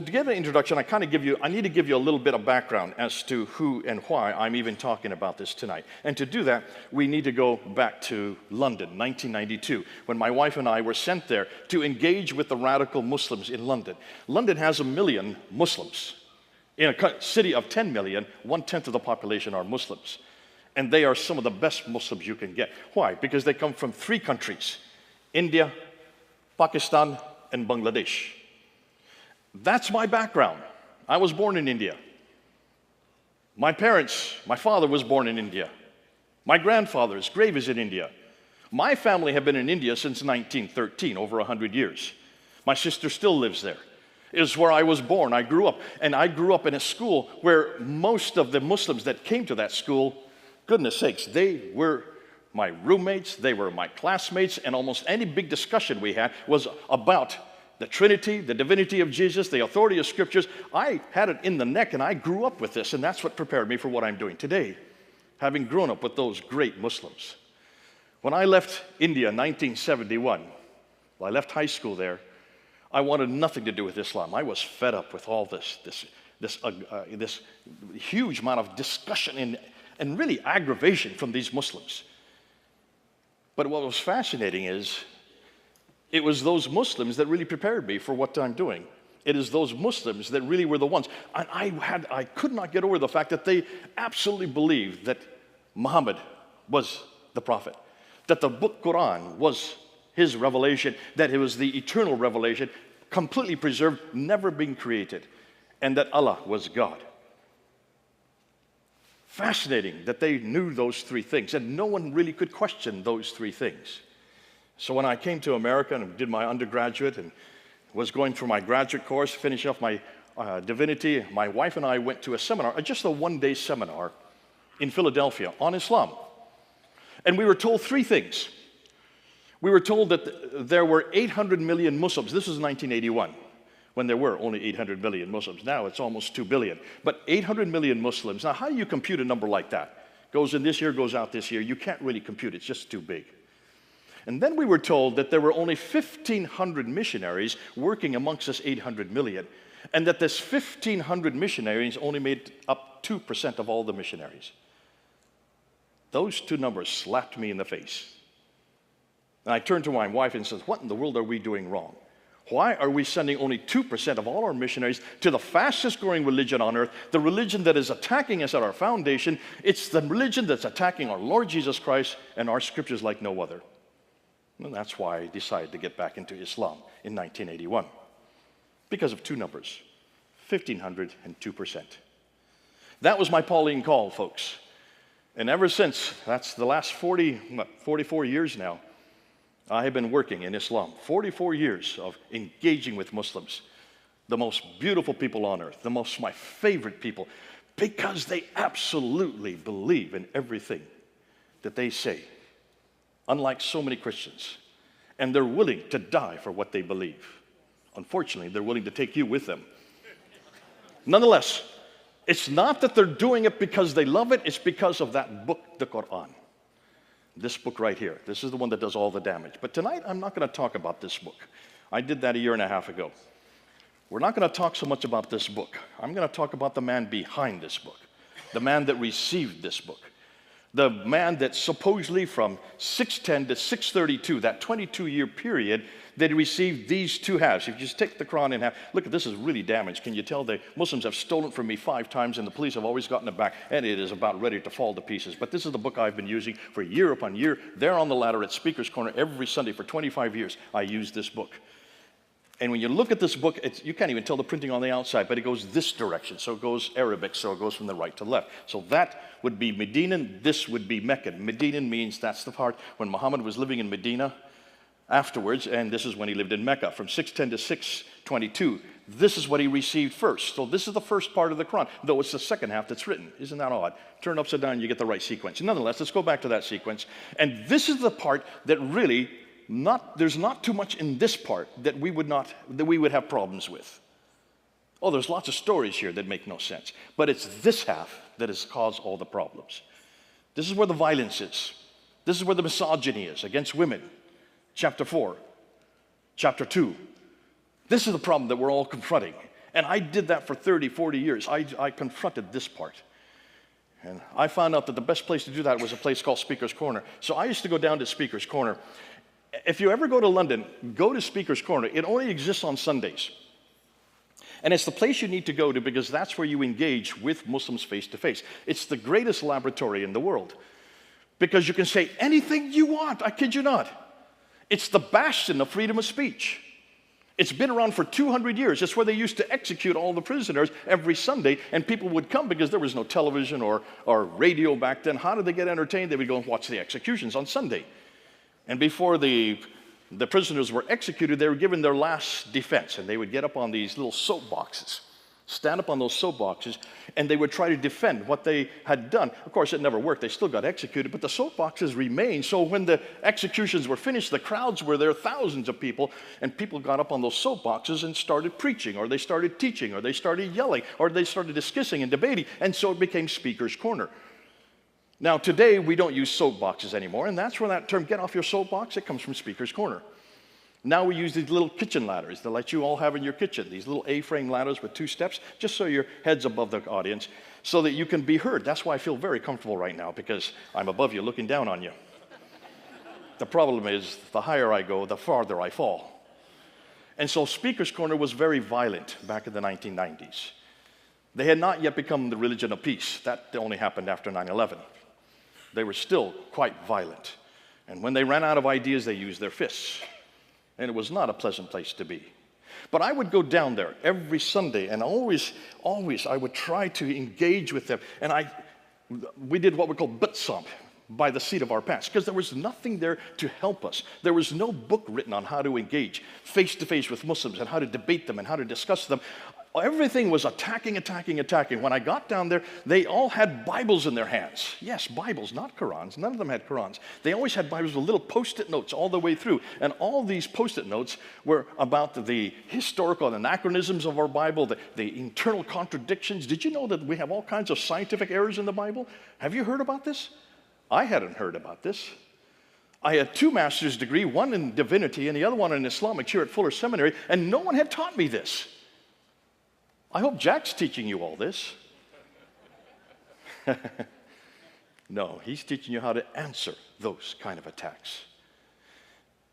to give an introduction, I need to give you a little bit of background as to who and why I'm even talking about this tonight. And to do that, we need to go back to London, 1992, when my wife and I were sent there to engage with the radical Muslims in London. London has 1 million Muslims. In a city of 10 million, 1/10 of the population are Muslims. And they are some of the best Muslims you can get. Why? Because they come from 3 countries, India, Pakistan, and Bangladesh. That's my background. I was born in India. My father was born in India. My grandfather's grave is in India. My family have been in India since 1913, over 100 years. My sister still lives there. It is where I was born. I grew up, and I grew up in a school where most of the Muslims that came to that school, goodness sakes, they were my roommates, they were my classmates, and almost any big discussion we had was about the Trinity, the divinity of Jesus, the authority of Scriptures. I had it in the neck, and I grew up with this, and that's what prepared me for what I'm doing today, having grown up with those great Muslims. When I left India in 1971, I left high school there, I wanted nothing to do with Islam. I was fed up with all this huge amount of discussion and really aggravation from these Muslims. But what was fascinating is, it was those Muslims that really prepared me for what I'm doing. It is those Muslims that really were the ones. And I could not get over the fact that they absolutely believed that Muhammad was the prophet, that the book Quran was his revelation, that it was the eternal revelation, completely preserved, never being created, and that Allah was God. Fascinating that they knew those 3 things, and no one really could question those 3 things. So when I came to America and did my undergraduate and was going through my graduate course, finishing off my divinity, my wife and I went to a seminar, just a 1-day seminar in Philadelphia on Islam. And we were told 3 things. We were told that there were 800 million Muslims. This was 1981, when there were only 800 million Muslims. Now it's almost 2 billion. But 800 million Muslims. Now, how do you compute a number like that? Goes in this year, goes out this year. You can't really compute it. It's just too big. And then we were told that there were only 1,500 missionaries working amongst us 800 million, and that this 1,500 missionaries only made up 2% of all the missionaries. Those 2 numbers slapped me in the face. And I turned to my wife and said, what in the world are we doing wrong? Why are we sending only 2% of all our missionaries to the fastest growing religion on earth, the religion that is attacking us at our foundation? It's the religion that's attacking our Lord Jesus Christ and our scriptures like no other. And that's why I decided to get back into Islam in 1981. Because of 2 numbers, 1,500 and 2%. That was my Pauline call, folks. And ever since, that's the last 44 years now, I have been working in Islam. 44 years of engaging with Muslims. The most beautiful people on earth, my favorite people, because they absolutely believe in everything that they say. Unlike so many Christians. And they're willing to die for what they believe. Unfortunately, they're willing to take you with them. Nonetheless, it's not that they're doing it because they love it, it's because of that book, the Quran. This book right here. This is the one that does all the damage. But tonight, I'm not going to talk about this book. I did that 1.5 years ago. We're not going to talk so much about this book. I'm going to talk about the man behind this book. The man that received this book. The man that supposedly from 610 to 632, that 22-year period, that received these 2 halves. If you just take the Quran in half, look, this is really damaged. Can you tell the Muslims have stolen from me 5 times and the police have always gotten it back, and it is about ready to fall to pieces. But this is the book I've been using for year upon year. There on the ladder at Speaker's Corner every Sunday for 25 years, I use this book. And when you look at this book, you can't even tell the printing on the outside, but it goes this direction. So it goes Arabic, so it goes from the right to left. So that would be Medinan, this would be Meccan. Medinan means that's the part when Muhammad was living in Medina afterwards, and this is when he lived in Mecca, from 610 to 622. This is what he received first. So this is the first part of the Quran, though it's the second half that's written. Isn't that odd? Turn it upside down, you get the right sequence. Nonetheless, let's go back to that sequence. And this is the part that really there's not too much in this part that we would have problems with. Oh, there's lots of stories here that make no sense. But it's this half that has caused all the problems. This is where the violence is. This is where the misogyny is against women. Chapter 4, chapter 2. This is the problem that we're all confronting. And I did that for 30, 40 years. I confronted this part. And I found out that the best place to do that was a place called Speaker's Corner. So I used to go down to Speaker's Corner. If you ever go to London, go to Speaker's Corner. It only exists on Sundays. And it's the place you need to go to because that's where you engage with Muslims face to face. It's the greatest laboratory in the world because you can say anything you want. I kid you not. It's the bastion of freedom of speech. It's been around for 200 years. It's where they used to execute all the prisoners every Sunday, and people would come because there was no television or radio back then. How did they get entertained? They would go and watch the executions on Sunday. And before the prisoners were executed, they were given their last defense, and they would get up on these little soapboxes, stand up on those soapboxes, and they would try to defend what they had done. Of course, it never worked. They still got executed, but the soapboxes remained. So when the executions were finished, the crowds were there, thousands of people, and people got up on those soapboxes and started preaching, or they started teaching, or they started yelling, or they started discussing and debating, and so it became Speaker's Corner. Now, today, we don't use soapboxes anymore, and that's where that term, get off your soapbox, it comes from Speaker's Corner. Now we use these little kitchen ladders that like you all have in your kitchen, these little A-frame ladders with 2 steps, just so your head's above the audience, so that you can be heard. That's why I feel very comfortable right now, because I'm above you, looking down on you. The problem is, the higher I go, the farther I fall. And so Speaker's Corner was very violent back in the 1990s. They had not yet become the religion of peace. That only happened after 9/11. They were still quite violent. And when they ran out of ideas, they used their fists. And it was not a pleasant place to be. But I would go down there every Sunday, and always I would try to engage with them. And we did what we call butt stomp by the seat of our pants, because there was nothing there to help us. There was no book written on how to engage face-to-face with Muslims and how to debate them and how to discuss them. Everything was attacking. When I got down there, they all had Bibles in their hands. Yes, Bibles, not Qurans. None of them had Qurans. They always had Bibles with little Post-it notes all the way through. And all these Post-it notes were about the historical anachronisms of our Bible, the internal contradictions. Did you know that we have all kinds of scientific errors in the Bible? Have you heard about this? I hadn't heard about this. I had 2 master's degrees, one in divinity and the other one in Islamic here at Fuller Seminary, and no one had taught me this. I hope Jack's teaching you all this. No, he's teaching you how to answer those kind of attacks.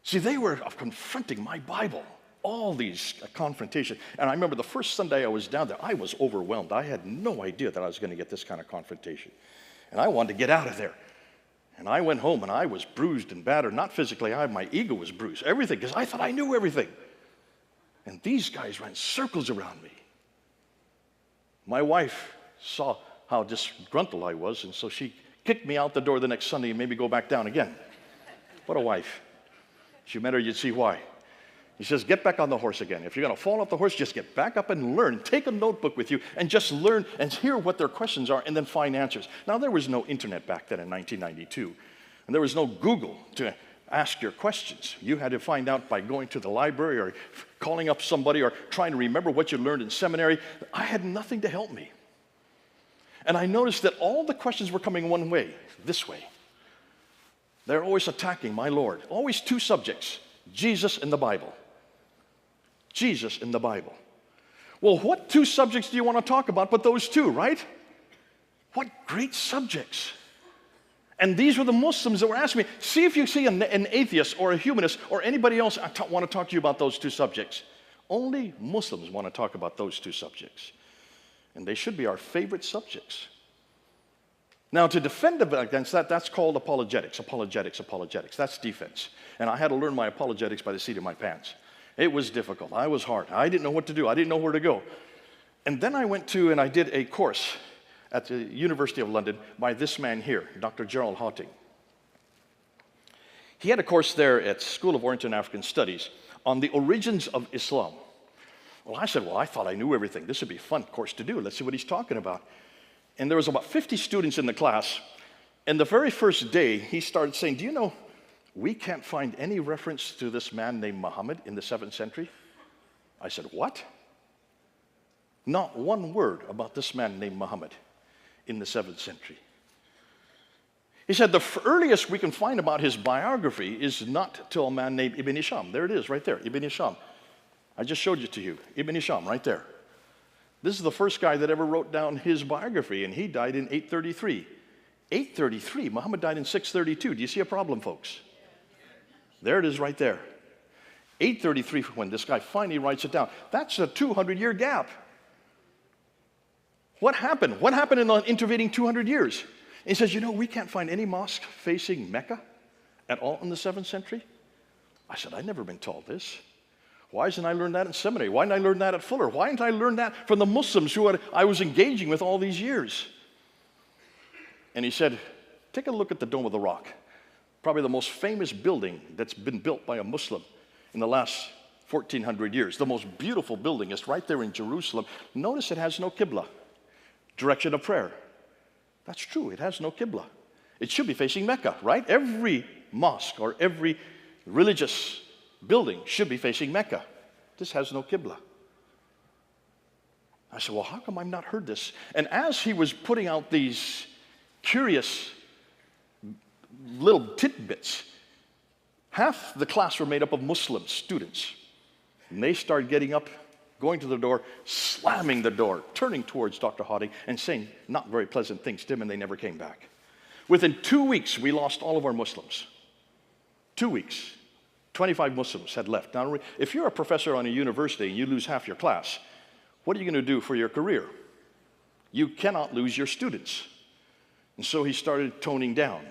See, they were confronting my Bible, all these confrontations. And I remember the first Sunday I was down there, I was overwhelmed. I had no idea that I was going to get this kind of confrontation. And I wanted to get out of there. And I went home and I was bruised and battered. Not physically, my ego was bruised. Everything, because I thought I knew everything. And these guys ran circles around me. My wife saw how disgruntled I was, and so she kicked me out the door the next Sunday and made me go back down again. What a wife. If you met her, you'd see why. He says, get back on the horse again. If you're going to fall off the horse, just get back up and learn. Take a notebook with you and just learn and hear what their questions are and then find answers. Now, there was no internet back then in 1992, and there was no Google to ask your questions. You had to find out by going to the library or calling up somebody or trying to remember what you learned in seminary. I had nothing to help me. And I noticed that all the questions were coming one way, this way. They're always attacking my Lord. Always 2 subjects, Jesus and the Bible. Jesus and the Bible. Well, what 2 subjects do you want to talk about but those 2, right? What great subjects. And these were the Muslims that were asking me, see if you see an atheist or a humanist or anybody else want to talk to you about those 2 subjects. Only Muslims want to talk about those 2 subjects. And they should be our favorite subjects. Now, to defend against that, that's called apologetics. That's defense. And I had to learn my apologetics by the seat of my pants. It was difficult. I was hard. I didn't know what to do. I didn't know where to go. And then I went to and I did a course at the University of London by this man here, Dr. Gerald Hawting. He had a course there at School of Oriental and African Studies on the origins of Islam. Well, I said, I thought I knew everything. This would be a fun course to do. Let's see what he's talking about. And there was about 50 students in the class. And the very first day, he started saying, do you know, we can't find any reference to this man named Mohammed in the 7th century? I said, what? Not one word about this man named Mohammed in the 7th century. He said the earliest we can find about his biography is not till a man named Ibn Hisham. There it is, right there, Ibn Hisham. I just showed it to you, Ibn Hisham, right there. This is the first guy that ever wrote down his biography, and he died in 833. 833, Muhammad died in 632. Do you see a problem, folks? There it is right there. 833, when this guy finally writes it down. That's a 200-year gap. What happened? What happened in the intervening 200 years? And he says, you know, we can't find any mosque facing Mecca at all in the 7th century. I said, I've never been told this. Why didn't I learn that in seminary? Why didn't I learn that at Fuller? Why didn't I learn that from the Muslims who I was engaging with all these years? And he said, take a look at the Dome of the Rock. Probably the most famous building that's been built by a Muslim in the last 1,400 years. The most beautiful building is right there in Jerusalem. Notice it has no Qibla, direction of prayer. That's true, it has no Qibla. It should be facing Mecca, right? Every mosque or every religious building should be facing Mecca. This has no Qibla. I said, well, how come I've not heard this? And as he was putting out these curious little tidbits, half the class were made up of Muslim students. And they started getting up, going to the door, slamming the door, turning towards Dr. Hotting and saying not very pleasant things to him, and they never came back. Within 2 weeks, we lost all of our Muslims. 2 weeks. 25 Muslims had left. Now, if you're a professor on a university and you lose half your class, what are you going to do for your career? You cannot lose your students. And so he started toning down,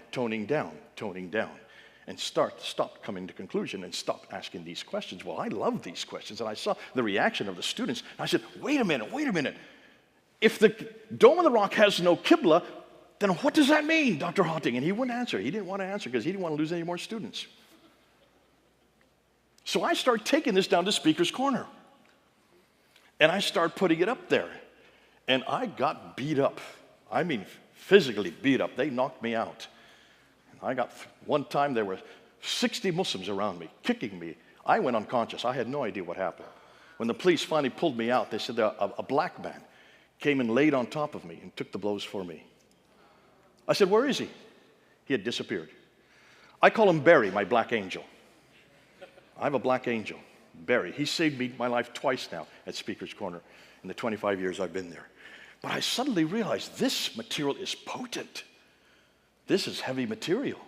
and stopped coming to conclusion and stopped asking these questions. Well, I love these questions, and I saw the reaction of the students. And I said, wait a minute. If the Dome of the Rock has no Qibla, then what does that mean, Dr. Hotting? And he wouldn't answer. He didn't want to answer because he didn't want to lose any more students. So I start taking this down to Speaker's Corner. And I start putting it up there. And I got beat up. I mean, physically beat up. They knocked me out. And one time there were 60 Muslims around me, kicking me. I went unconscious. I had no idea what happened. When the police finally pulled me out, they said a black man came and laid on top of me and took the blows for me. I said, where is he? He had disappeared. I call him Barry, my black angel. I have a black angel, Barry. He saved my life twice now at Speaker's Corner in the 25 years I've been there. But I suddenly realized this material is potent. This is heavy material.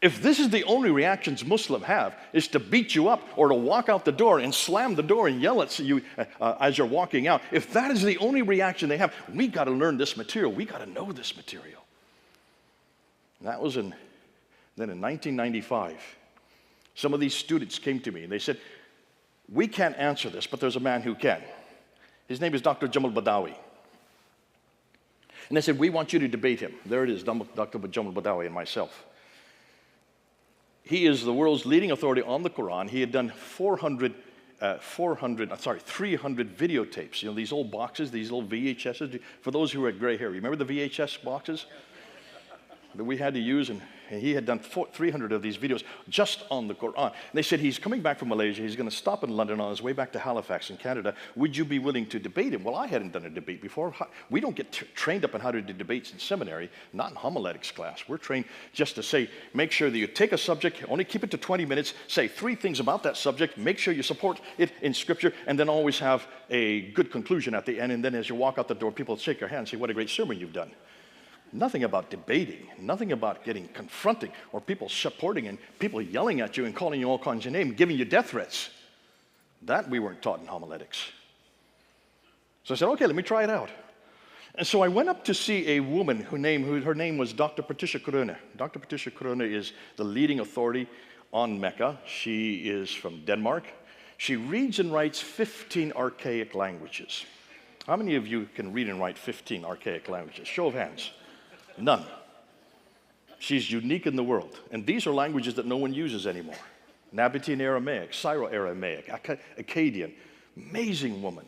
If this is the only reactions Muslims have, is to beat you up or to walk out the door and slam the door and yell at you as you're walking out, if that is the only reaction they have, we got to learn this material. We got to know this material. And that was then in 1995. Some of these students came to me and they said, we can't answer this, but there's a man who can. His name is Dr. Jamal Badawi. And they said, we want you to debate him. There it is, Dr. Jamal Badawi and myself. He is the world's leading authority on the Quran. He had done 300 videotapes. You know, these old boxes, these old VHSs. For those who had gray hair, remember the VHS boxes that we had to use? And he had done 300 of these videos just on the Quran. And they said, he's coming back from Malaysia. He's going to stop in London on his way back to Halifax in Canada. Would you be willing to debate him? Well, I hadn't done a debate before. We don't get trained up on how to do debates in seminary, not in homiletics class. We're trained just to say, make sure that you take a subject, only keep it to 20 minutes, say 3 things about that subject, make sure you support it in Scripture, and then always have a good conclusion at the end. And then as you walk out the door, people shake your hand and say, what a great sermon you've done. Nothing about debating, nothing about getting confronting or people supporting and people yelling at you and calling you all kinds of names, giving you death threats. That we weren't taught in homiletics. So I said, okay, let me try it out. And so I went up to see a woman her name was Dr. Patricia Corona. Dr. Patricia Corona is the leading authority on Mecca. She is from Denmark. She reads and writes 15 archaic languages. How many of you can read and write 15 archaic languages? Show of hands. None. She's unique in the world. And these are languages that no one uses anymore. Nabatean Aramaic, Syro-Aramaic, Akkadian. Amazing woman.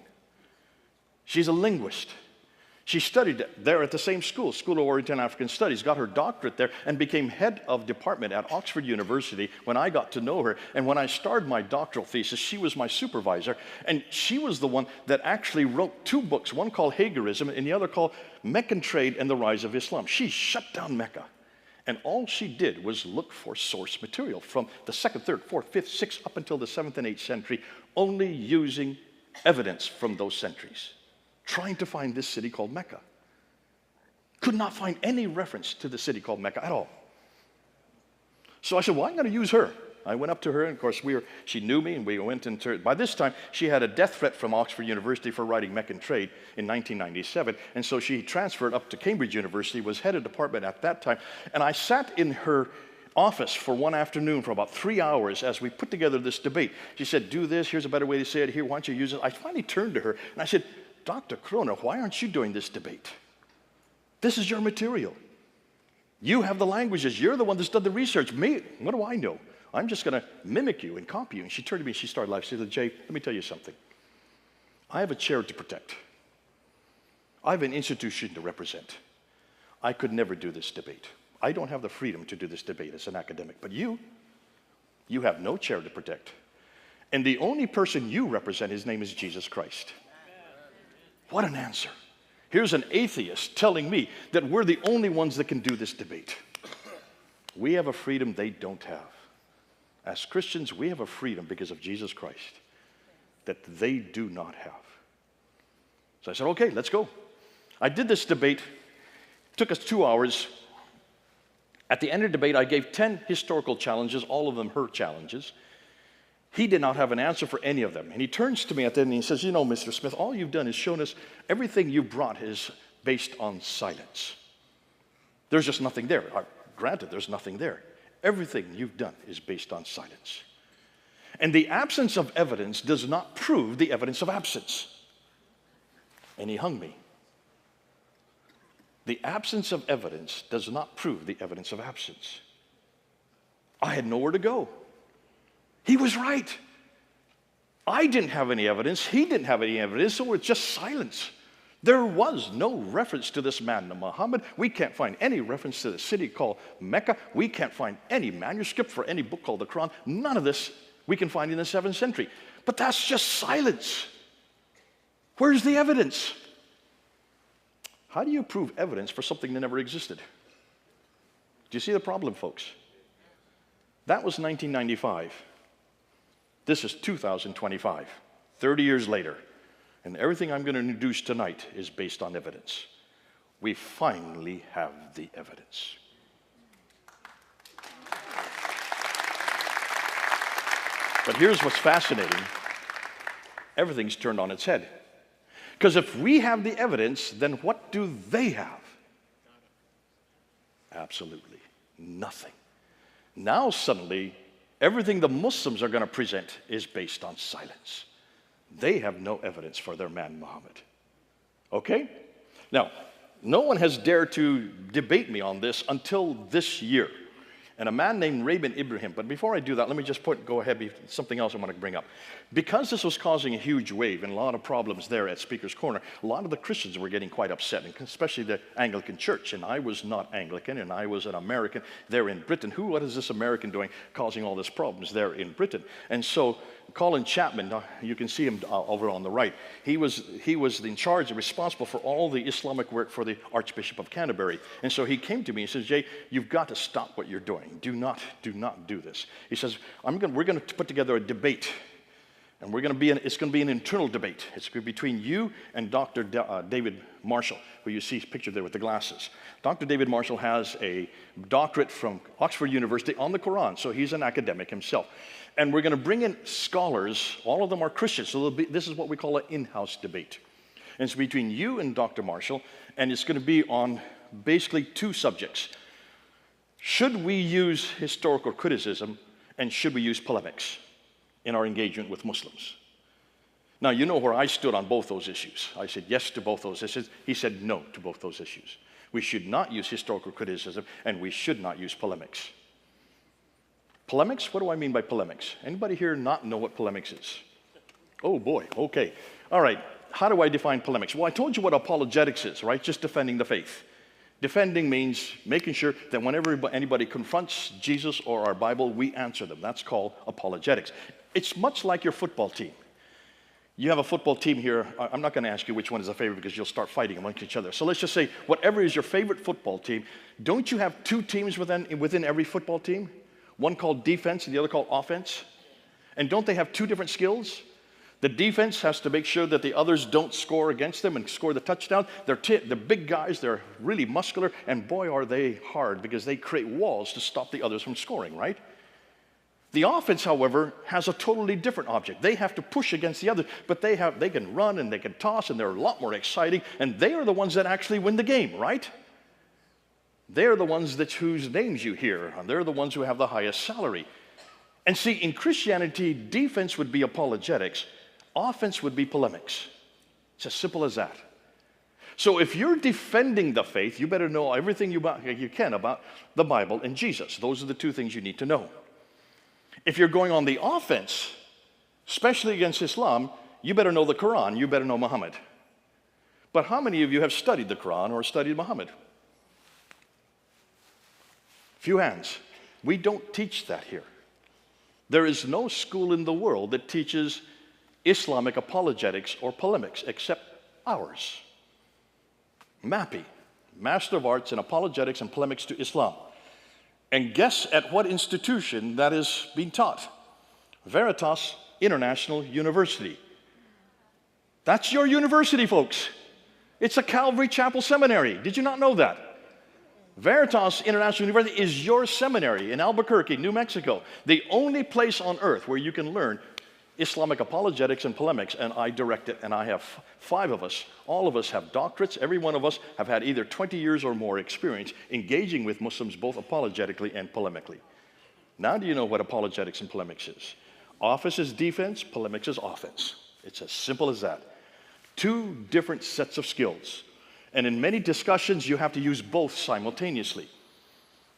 She's a linguist. She studied there at the same school, School of Oriental and African Studies, got her doctorate there, and became head of department at Oxford University when I got to know her. And when I started my doctoral thesis, she was my supervisor. And she was the one that actually wrote 2 books, one called Hagerism and the other called Meccan Trade and the Rise of Islam. She shut down Mecca. And all she did was look for source material from the 2nd, 3rd, 4th, 5th, 6th, up until the 7th and 8th century, only using evidence from those centuries. trying to find this city called Mecca. Could not find any reference to the city called Mecca at all. So I said, well, I'm going to use her. I went up to her, and of course, she knew me, and we went into, by this time, she had a death threat from Oxford University for writing Meccan Trade in 1997, and so she transferred up to Cambridge University, was head of department at that time, and I sat in her office for one afternoon for about 3 hours as we put together this debate. She said, do this, here's a better way to say it, here, why don't you use it? I finally turned to her, and I said, Dr. Kroner, why aren't you doing this debate? This is your material. You have the languages. You're the one that's done the research. Me, what do I know? I'm just going to mimic you and copy you. And she turned to me, she started laughing. She said, Jay, let me tell you something. I have a chair to protect. I have an institution to represent. I could never do this debate. I don't have the freedom to do this debate as an academic. But you have no chair to protect. And the only person you represent, his name is Jesus Christ. What an answer. Here's an atheist telling me that we're the only ones that can do this debate. We have a freedom they don't have. As Christians, we have a freedom because of Jesus Christ that they do not have. So I said, okay, let's go. I did this debate. It took us 2 hours. At the end of the debate, I gave 10 historical challenges, all of them her challenges. He did not have an answer for any of them. And he turns to me at the end and he says, you know, Mr. Smith, all you've done is shown us everything you brought is based on silence. There's just nothing there. Granted, there's nothing there. Everything you've done is based on silence. And the absence of evidence does not prove the evidence of absence. And he hung me. The absence of evidence does not prove the evidence of absence. I had nowhere to go. He was right. I didn't have any evidence. He didn't have any evidence, so it's just silence. There was no reference to this man, Muhammad. We can't find any reference to the city called Mecca. We can't find any manuscript for any book called the Quran. None of this we can find in the 7th century. But that's just silence. Where's the evidence? How do you prove evidence for something that never existed? Do you see the problem, folks? That was 1995. This is 2025, 30 years later. And everything I'm going to introduce tonight is based on evidence. We finally have the evidence. But here's what's fascinating. Everything's turned on its head. Because if we have the evidence, then what do they have? Absolutely nothing. Now suddenly, everything the Muslims are going to present is based on silence. They have no evidence for their man, Muhammad. Okay? Now, no one has dared to debate me on this until this year. And a man named Rabin Ibrahim. But before I do that, let me just go ahead, something else I want to bring up. Because this was causing a huge wave and a lot of problems there at Speaker's Corner, a lot of the Christians were getting quite upset, and especially the Anglican Church. And I was not Anglican, and I was an American there in Britain. What is this American doing causing all these problems there in Britain? And so Colin Chapman, you can see him over on the right, he was in charge and responsible for all the Islamic work for the Archbishop of Canterbury. And so he came to me and says, Jay, you've got to stop what you're doing. Do not do this. He says, we're going to put together a debate. And it's going to be an internal debate. It's going to be between you and Dr. David Marshall, who you see pictured there with the glasses. Dr. David Marshall has a doctorate from Oxford University on the Quran, so he's an academic himself. And we're going to bring in scholars. All of them are Christians, so this is what we call an in-house debate. And it's between you and Dr. Marshall, and it's going to be on basically two subjects. Should we use historical criticism, and should we use polemics in our engagement with Muslims? Now, you know where I stood on both those issues. I said yes to both those issues. He said no to both those issues. We should not use historical criticism, and we should not use polemics. Polemics? What do I mean by polemics? Anybody here not know what polemics is? Oh boy, okay. All right, how do I define polemics? Well, I told you what apologetics is, right? Just defending the faith. Defending means making sure that whenever anybody confronts Jesus or our Bible, we answer them. That's called apologetics. It's much like your football team. You have a football team here. I'm not going to ask you which one is a favorite because you'll start fighting amongst each other. So let's just say whatever is your favorite football team, don't you have two teams within every football team? One called defense and the other called offense? And don't they have two different skills? The defense has to make sure that the others don't score against them and score the touchdown. They're big guys, they're really muscular, and boy, are they hard because they create walls to stop the others from scoring, right? The offense, however, has a totally different object. They have to push against the other, but they can run and they can toss, and they're a lot more exciting, and they are the ones that actually win the game, right? They're the ones whose names you hear, and they're the ones who have the highest salary. And see, in Christianity, defense would be apologetics, offense would be polemics. It's as simple as that. So if you're defending the faith, you better know everything you can about the Bible and Jesus. Those are the two things you need to know. If you're going on the offense, especially against Islam, you better know the Quran, you better know Mohammed. But how many of you have studied the Quran or studied Mohammed? Few hands. We don't teach that here. There is no school in the world that teaches Islamic apologetics or polemics except ours. MAPI, Master of Arts in Apologetics and Polemics to Islam. And guess at what institution that is being taught? Veritas International University. That's your university, folks. It's a Calvary Chapel seminary. Did you not know that? Veritas International University is your seminary in Albuquerque, New Mexico. The only place on earth where you can learn Islamic apologetics and polemics, and I direct it, and I have 5 of us. All of us have doctorates. Every one of us have had either 20 years or more experience engaging with Muslims both apologetically and polemically. Now do you know what apologetics and polemics is? Office is defense, polemics is offense. It's as simple as that. 2 different sets of skills. And in many discussions, you have to use both simultaneously.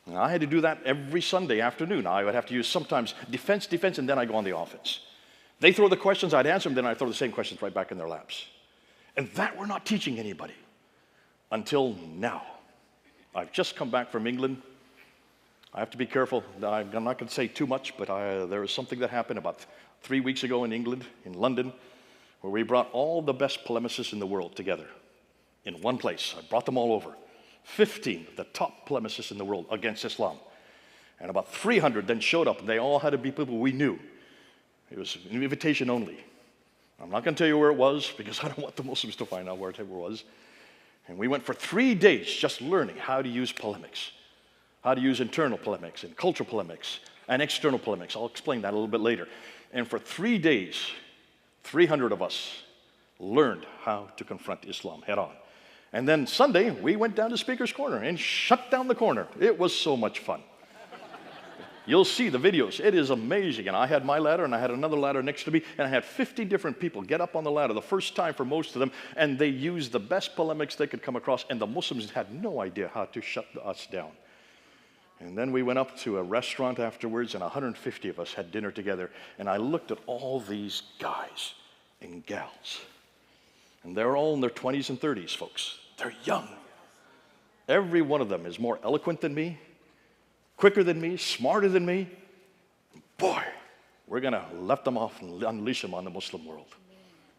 And I had to do that every Sunday afternoon. I would have to use sometimes defense, and then I go on the offense. They throw the questions, I'd answer them, then I'd throw the same questions right back in their laps. And that we're not teaching anybody until now. I've just come back from England. I have to be careful. I'm not going to say too much, but there was something that happened about 3 weeks ago in England, in London, where we brought all the best polemicists in the world together in one place. I brought them all over. 15 of the top polemicists in the world against Islam. And about 300 then showed up, and they all had to be people we knew. It was an invitation only. I'm not going to tell you where it was because I don't want the Muslims to find out where it was. And we went for 3 days just learning how to use polemics, how to use internal polemics and cultural polemics and external polemics. I'll explain that a little bit later. And for 3 days, 300 of us learned how to confront Islam head on. And then Sunday, we went down to Speaker's Corner and shut down the corner. It was so much fun. You'll see the videos. It is amazing. And I had my ladder, and I had another ladder next to me, and I had 50 different people get up on the ladder, the first time for most of them, and they used the best polemics they could come across, and the Muslims had no idea how to shut us down. And then we went up to a restaurant afterwards, and 150 of us had dinner together, and I looked at all these guys and gals, and they're all in their 20s and 30s, folks. They're young. Every one of them is more eloquent than me, quicker than me, smarter than me. Boy, we're going to let them off and unleash them on the Muslim world.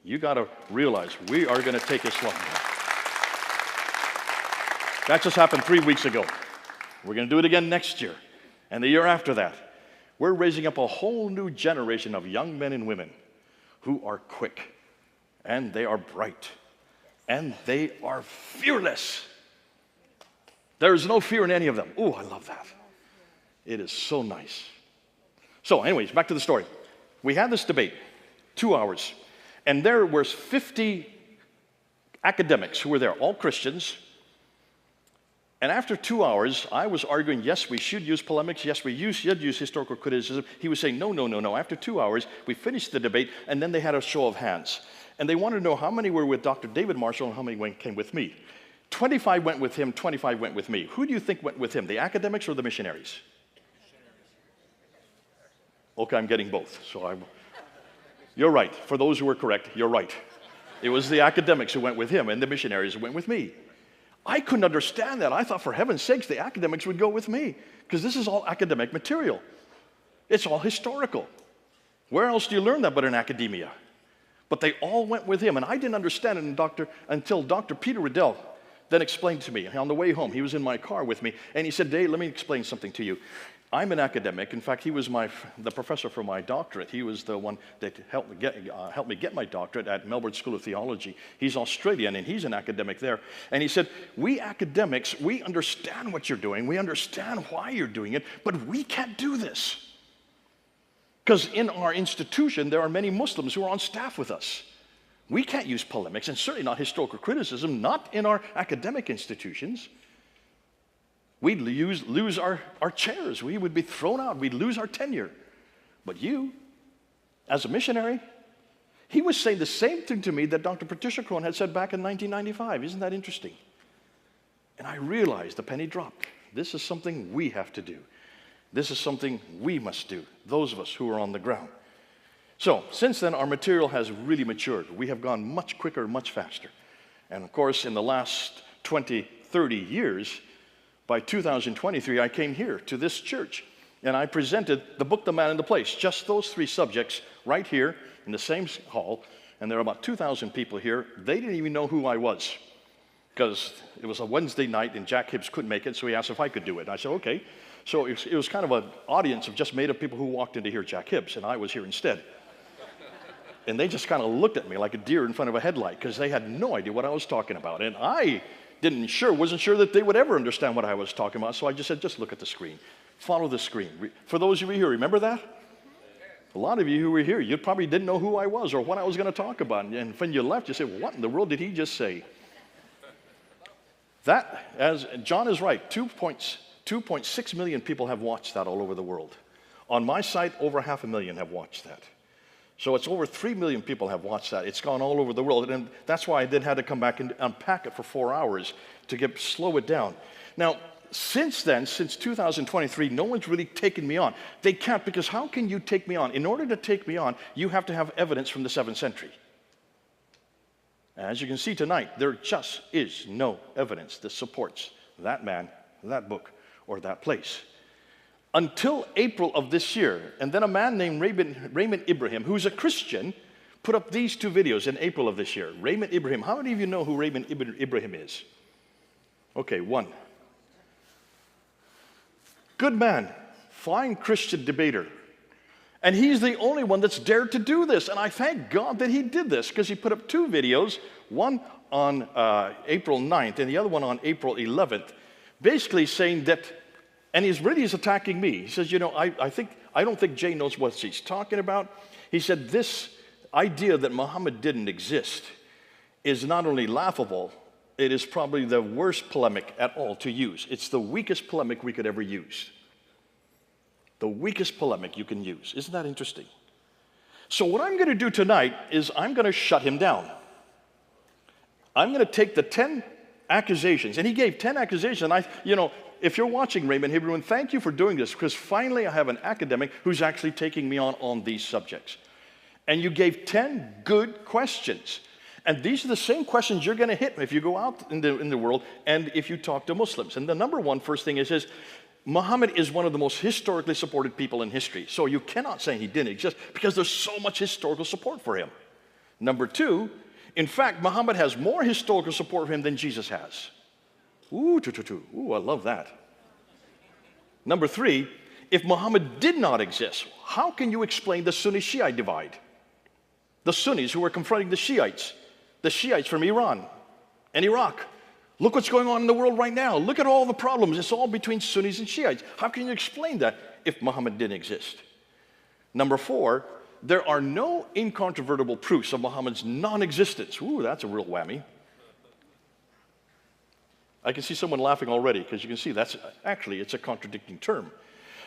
You got to realize we are going to take Islam down. That just happened 3 weeks ago. We're going to do it again next year and the year after that. We're raising up a whole new generation of young men and women who are quick, and they are bright, and they are fearless. There is no fear in any of them. Oh, I love that. It is so nice. So anyways, back to the story. We had this debate, 2 hours, and there was 50 academics who were there, all Christians. And after 2 hours, I was arguing, yes, we should use polemics, yes, we should use historical criticism. He was saying, no. After 2 hours, we finished the debate, and then they had a show of hands. And they wanted to know how many were with Dr. David Marshall and how many came with me. 25 went with him, 25 went with me. Who do you think went with him, the academics or the missionaries? Okay, I'm getting both. You're right. For those who were correct, you're right. It was the academics who went with him and the missionaries who went with me. I couldn't understand that. I thought, for heaven's sakes, the academics would go with me because this is all academic material. It's all historical. Where else do you learn that but in academia? But they all went with him, and I didn't understand it until Dr. Peter Riddell then explained to me on the way home. He was in my car with me, and he said, Dave, let me explain something to you. I'm an academic. In fact, he was the professor for my doctorate. He was the one that helped me get my doctorate at Melbourne School of Theology. He's Australian, and he's an academic there. And he said, we academics, we understand what you're doing. We understand why you're doing it, but we can't do this. Because in our institution, there are many Muslims who are on staff with us. We can't use polemics, and certainly not historical criticism, not in our academic institutions. We'd lose our chairs. We would be thrown out. We'd lose our tenure. But you, as a missionary, he was saying the same thing to me that Dr. Patricia Crone had said back in 1995. Isn't that interesting? And I realized the penny dropped. This is something we have to do. This is something we must do, those of us who are on the ground. So, since then, our material has really matured. We have gone much quicker, much faster. And of course, in the last 20, 30 years, by 2023, I came here to this church, and I presented the book, The Man in the Place, just those three subjects right here in the same hall, and there are about 2,000 people here. They didn't even know who I was, because it was a Wednesday night, and Jack Hibbs couldn't make it, so he asked if I could do it. And I said, okay. So it was kind of an audience of just made-up people who walked in to hear Jack Hibbs, and I was here instead. And they just kind of looked at me like a deer in front of a headlight, because they had no idea what I was talking about. And I wasn't sure that they would ever understand what I was talking about, so I just said, just look at the screen. Follow the screen. For those of you here, remember that? A lot of you who were here, you probably didn't know who I was or what I was going to talk about. And when you left, you said, what in the world did he just say? That, as John is right, 2.6 million people have watched that all over the world. On my site, over 500,000 have watched that. So it's over 3 million people have watched that. It's gone all over the world. And that's why I then had to come back and unpack it for 4 hours to slow it down. Now, since then, since 2023, no one's really taken me on. They can't, because how can you take me on? In order to take me on, you have to have evidence from the 7th century. As you can see tonight, there just is no evidence that supports that man, that book, or that place. Until April of this year, and then a man named Raymond Ibrahim, who's a Christian, put up these 2 videos in April of this year. Raymond Ibrahim, how many of you know who Raymond Ibrahim is? Okay, 1. Good man, fine Christian debater. And he's the only one that's dared to do this, and I thank God that he did this, because he put up 2 videos, one on April 9th and the other one on April 11th, basically saying that, and he's attacking me. He says, you know, I don't think Jay knows what she's talking about. He said, this idea that Muhammad didn't exist is not only laughable, it is probably the worst polemic at all to use. It's the weakest polemic we could ever use. The weakest polemic you can use. Isn't that interesting? So what I'm going to do tonight is I'm going to shut him down. I'm going to take the 10 accusations, and he gave 10 accusations, and if you're watching, Raymond Ibrahim, thank you for doing this, because finally I have an academic who's actually taking me on these subjects. And you gave 10 good questions. And these are the same questions you're going to hit if you go out in the world and if you talk to Muslims. And the number one first thing is Muhammad is one of the most historically supported people in history. So you cannot say he didn't exist, because there's so much historical support for him. Number 2, in fact, Muhammad has more historical support for him than Jesus has. Ooh, I love that. Number 3, if Muhammad did not exist, how can you explain the Sunni-Shiite divide? The Sunnis who were confronting the Shiites from Iran and Iraq. Look what's going on in the world right now. Look at all the problems. It's all between Sunnis and Shiites. How can you explain that if Muhammad didn't exist? Number 4, there are no incontrovertible proofs of Muhammad's non-existence. Ooh, that's a real whammy. I can see someone laughing already, because you can see it's a contradicting term.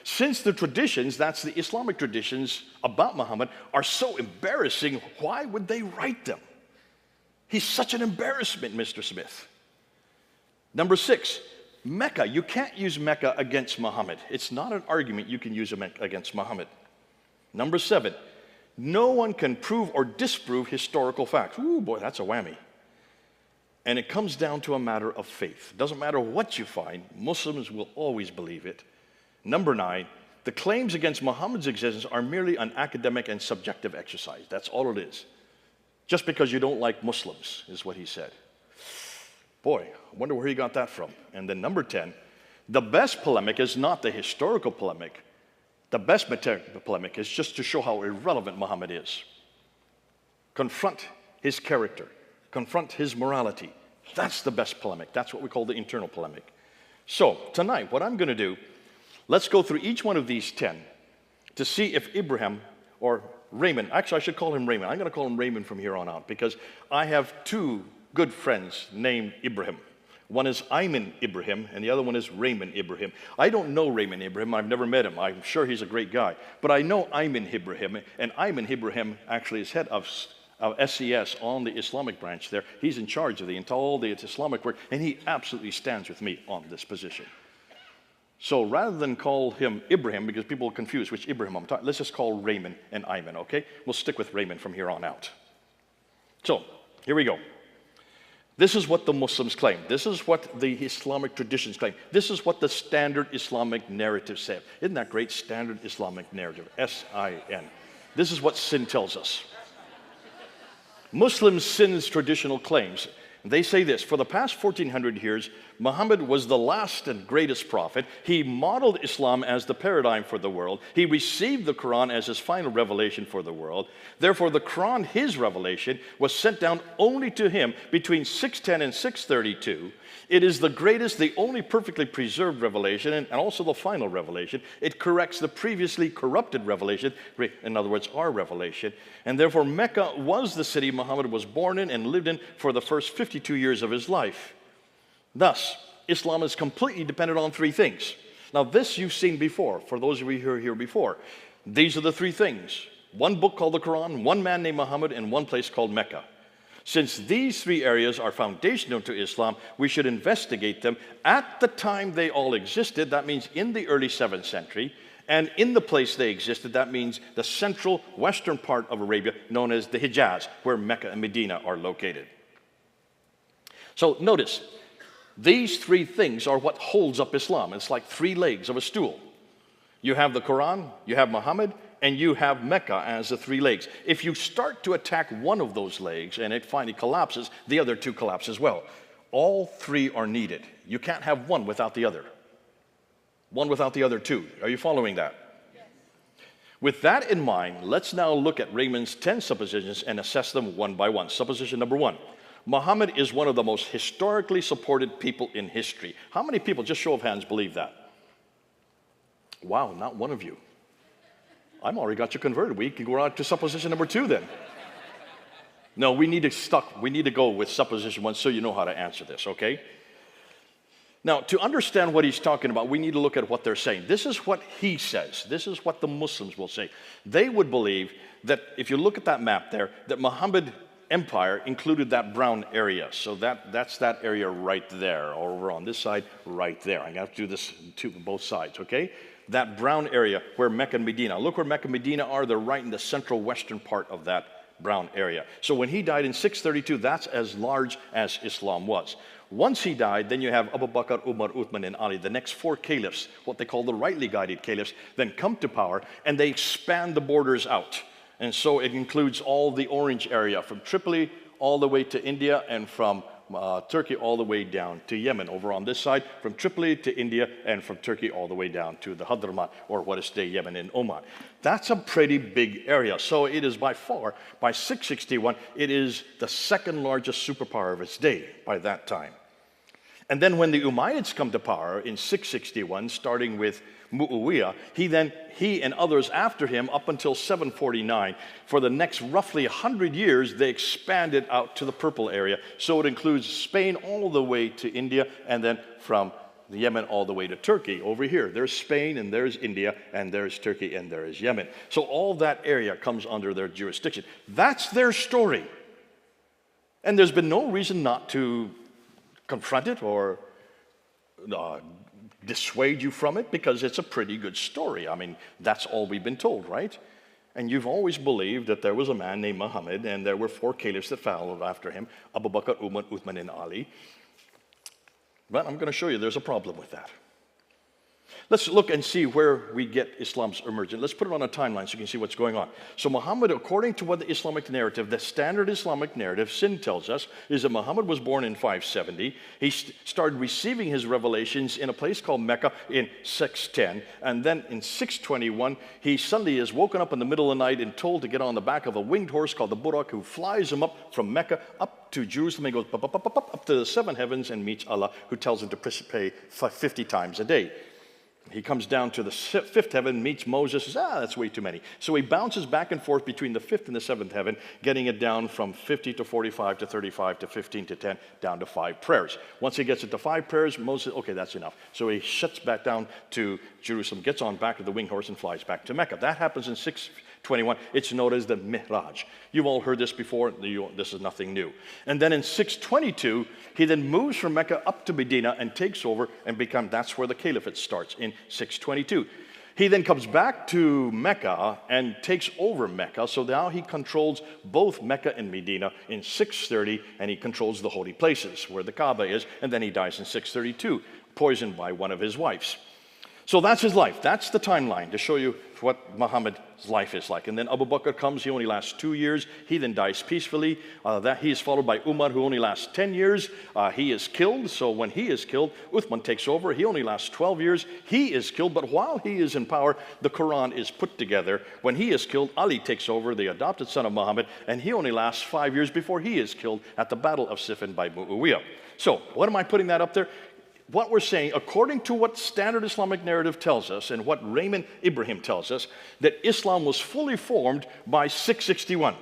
Since the traditions, that's the Islamic traditions about Muhammad, are so embarrassing, why would they write them? He's such an embarrassment, Mr. Smith. Number 6, Mecca. You can't use Mecca against Muhammad. It's not an argument you can use against Muhammad. Number 7, no one can prove or disprove historical facts. Ooh, boy, that's a whammy. And it comes down to a matter of faith. It doesn't matter what you find, Muslims will always believe it. Number 9, the claims against Muhammad's existence are merely an academic and subjective exercise. That's all it is. Just because you don't like Muslims, is what he said. Boy, I wonder where he got that from. And then number 10, The best polemic is not the historical polemic. The best polemic is just to show how irrelevant Muhammad is. Confront his character. Confront his morality. That's the best polemic. That's what we call the internal polemic. So, tonight, what I'm going to do, let's go through each one of these 10 to see if Ibrahim or Raymond, actually I should call him Raymond. I'm going to call him Raymond from here on out because I have two good friends named Ibrahim. One is Ayman Ibrahim, and the other one is Raymond Ibrahim. I don't know Raymond Ibrahim. I've never met him. I'm sure he's a great guy. But I know Ayman Ibrahim, and Ayman Ibrahim actually is head of SES on the Islamic branch there. He's in charge of all the Islamic work, and he absolutely stands with me on this position. So rather than call him Ibrahim, because people are confused which Ibrahim I'm talking, let's just call Raymond and Ayman, okay? We'll stick with Raymond from here on out. So, here we go. This is what the Muslims claim. This is what the Islamic traditions claim. This is what the standard Islamic narrative said. Isn't that great? Standard Islamic narrative, S-I-N. This is what sin tells us. Muslim sin's traditional claims. They say this: for the past 1400 years, Muhammad was the last and greatest prophet. He modeled Islam as the paradigm for the world. He received the Quran as his final revelation for the world. Therefore, the Quran, his revelation, was sent down only to him between 610 and 632. It is the greatest, the only perfectly preserved revelation, and also the final revelation. It corrects the previously corrupted revelation, in other words, our revelation. And therefore, Mecca was the city Muhammad was born in and lived in for the first 52 years of his life. Thus, Islam is completely dependent on three things. Now, this you've seen before, for those of you who are here before. These are the three things. One book called the Quran, one man named Muhammad, and one place called Mecca. Since these three areas are foundational to Islam, we should investigate them at the time they all existed. That means in the early 7th century. And in the place they existed, that means the central western part of Arabia, known as the Hijaz, where Mecca and Medina are located. So notice, these three things are what holds up Islam. It's like three legs of a stool. You have the Quran, you have Muhammad, and you have Mecca as the three legs. If you start to attack one of those legs and it finally collapses, the other two collapse as well. All three are needed. You can't have one without the other. One without the other two. Are you following that? Yes. With that in mind, let's now look at Raymond's 10 suppositions and assess them one by one. Supposition number 1. Muhammad is one of the most historically supported people in history. How many people, just show of hands, believe that? Wow, not one of you. I'm already got you converted. We can go on to supposition number 2 then. No, we need to go with supposition 1 so you know how to answer this, okay? Now, to understand what he's talking about, we need to look at what they're saying. This is what he says. This is what the Muslims will say. They would believe that if you look at that map there, that Muhammad Empire included that brown area. So that's that area right there, or over on this side, right there. I'm going to have to do this to both sides, okay? That brown area where Mecca and Medina. Look where Mecca and Medina are. They're right in the central western part of that brown area. So when he died in 632, that's as large as Islam was. Once he died, then you have Abu Bakr, Umar, Uthman, and Ali, the next 4 caliphs, what they call the rightly guided caliphs, then come to power, and they expand the borders out. And so it includes all the orange area, from Tripoli all the way to India, and from Turkey all the way down to Yemen. Over on this side, from Tripoli to India, and from Turkey all the way down to the Hadramaut, or what is today Yemen and Oman. That's a pretty big area. So it is by far, by 661, it is the second largest superpower of its day by that time. And then when the Umayyads come to power in 661, starting with Muawiyah, he and others after him up until 749, for the next roughly 100 years, they expanded out to the purple area. So it includes Spain all the way to India, and then from the Yemen all the way to Turkey. Over here, there's Spain, and there's India, and there's Turkey, and there is Yemen. So all that area comes under their jurisdiction. That's their story. And there's been no reason not to confront it or dissuade you from it, because it's a pretty good story. I mean, that's all we've been told, right? And you've always believed that there was a man named Muhammad, and there were 4 caliphs that followed after him, Abu Bakr, Umar, Uthman, and Ali. But I'm going to show you there's a problem with that. Let's look and see where we get Islam's emergence. Let's put it on a timeline so you can see what's going on. So Muhammad, according to what the Islamic narrative, the standard Islamic narrative, Sin tells us, is that Muhammad was born in 570. He started receiving his revelations in a place called Mecca in 610. And then in 621, he suddenly is woken up in the middle of the night and told to get on the back of a winged horse called the Burak, who flies him up from Mecca up to Jerusalem. He goes up to the seven heavens and meets Allah, who tells him to pray 50 times a day. He comes down to the fifth heaven, meets Moses, says, that's way too many. So he bounces back and forth between the fifth and the seventh heaven, getting it down from 50 to 45 to 35 to 15 to 10, down to 5 prayers. Once he gets it to 5 prayers, Moses, okay, that's enough. So he shuts back down to Jerusalem, gets on back to the winged horse and flies back to Mecca. That happens in 621. It's known as the Mi'raj. You've all heard this before. This is nothing new. And then in 622, he then moves from Mecca up to Medina and takes over and that's where the caliphate starts in 622. He then comes back to Mecca and takes over Mecca. So now he controls both Mecca and Medina in 630, and he controls the holy places where the Kaaba is. And then he dies in 632, poisoned by one of his wives. So that's his life. That's the timeline to show you what Muhammad's life is like. And then Abu Bakr comes. He only lasts 2 years. He then dies peacefully. He is followed by Umar, who only lasts 10 years. He is killed. So when he is killed, Uthman takes over. He only lasts 12 years. He is killed. But while he is in power, the Quran is put together. When he is killed, Ali takes over, the adopted son of Muhammad. And he only lasts 5 years before he is killed at the Battle of Siffin by Muawiyah. So what am I putting that up there? What we're saying, according to what standard Islamic narrative tells us and what Raymond Ibrahim tells us, that Islam was fully formed by 661,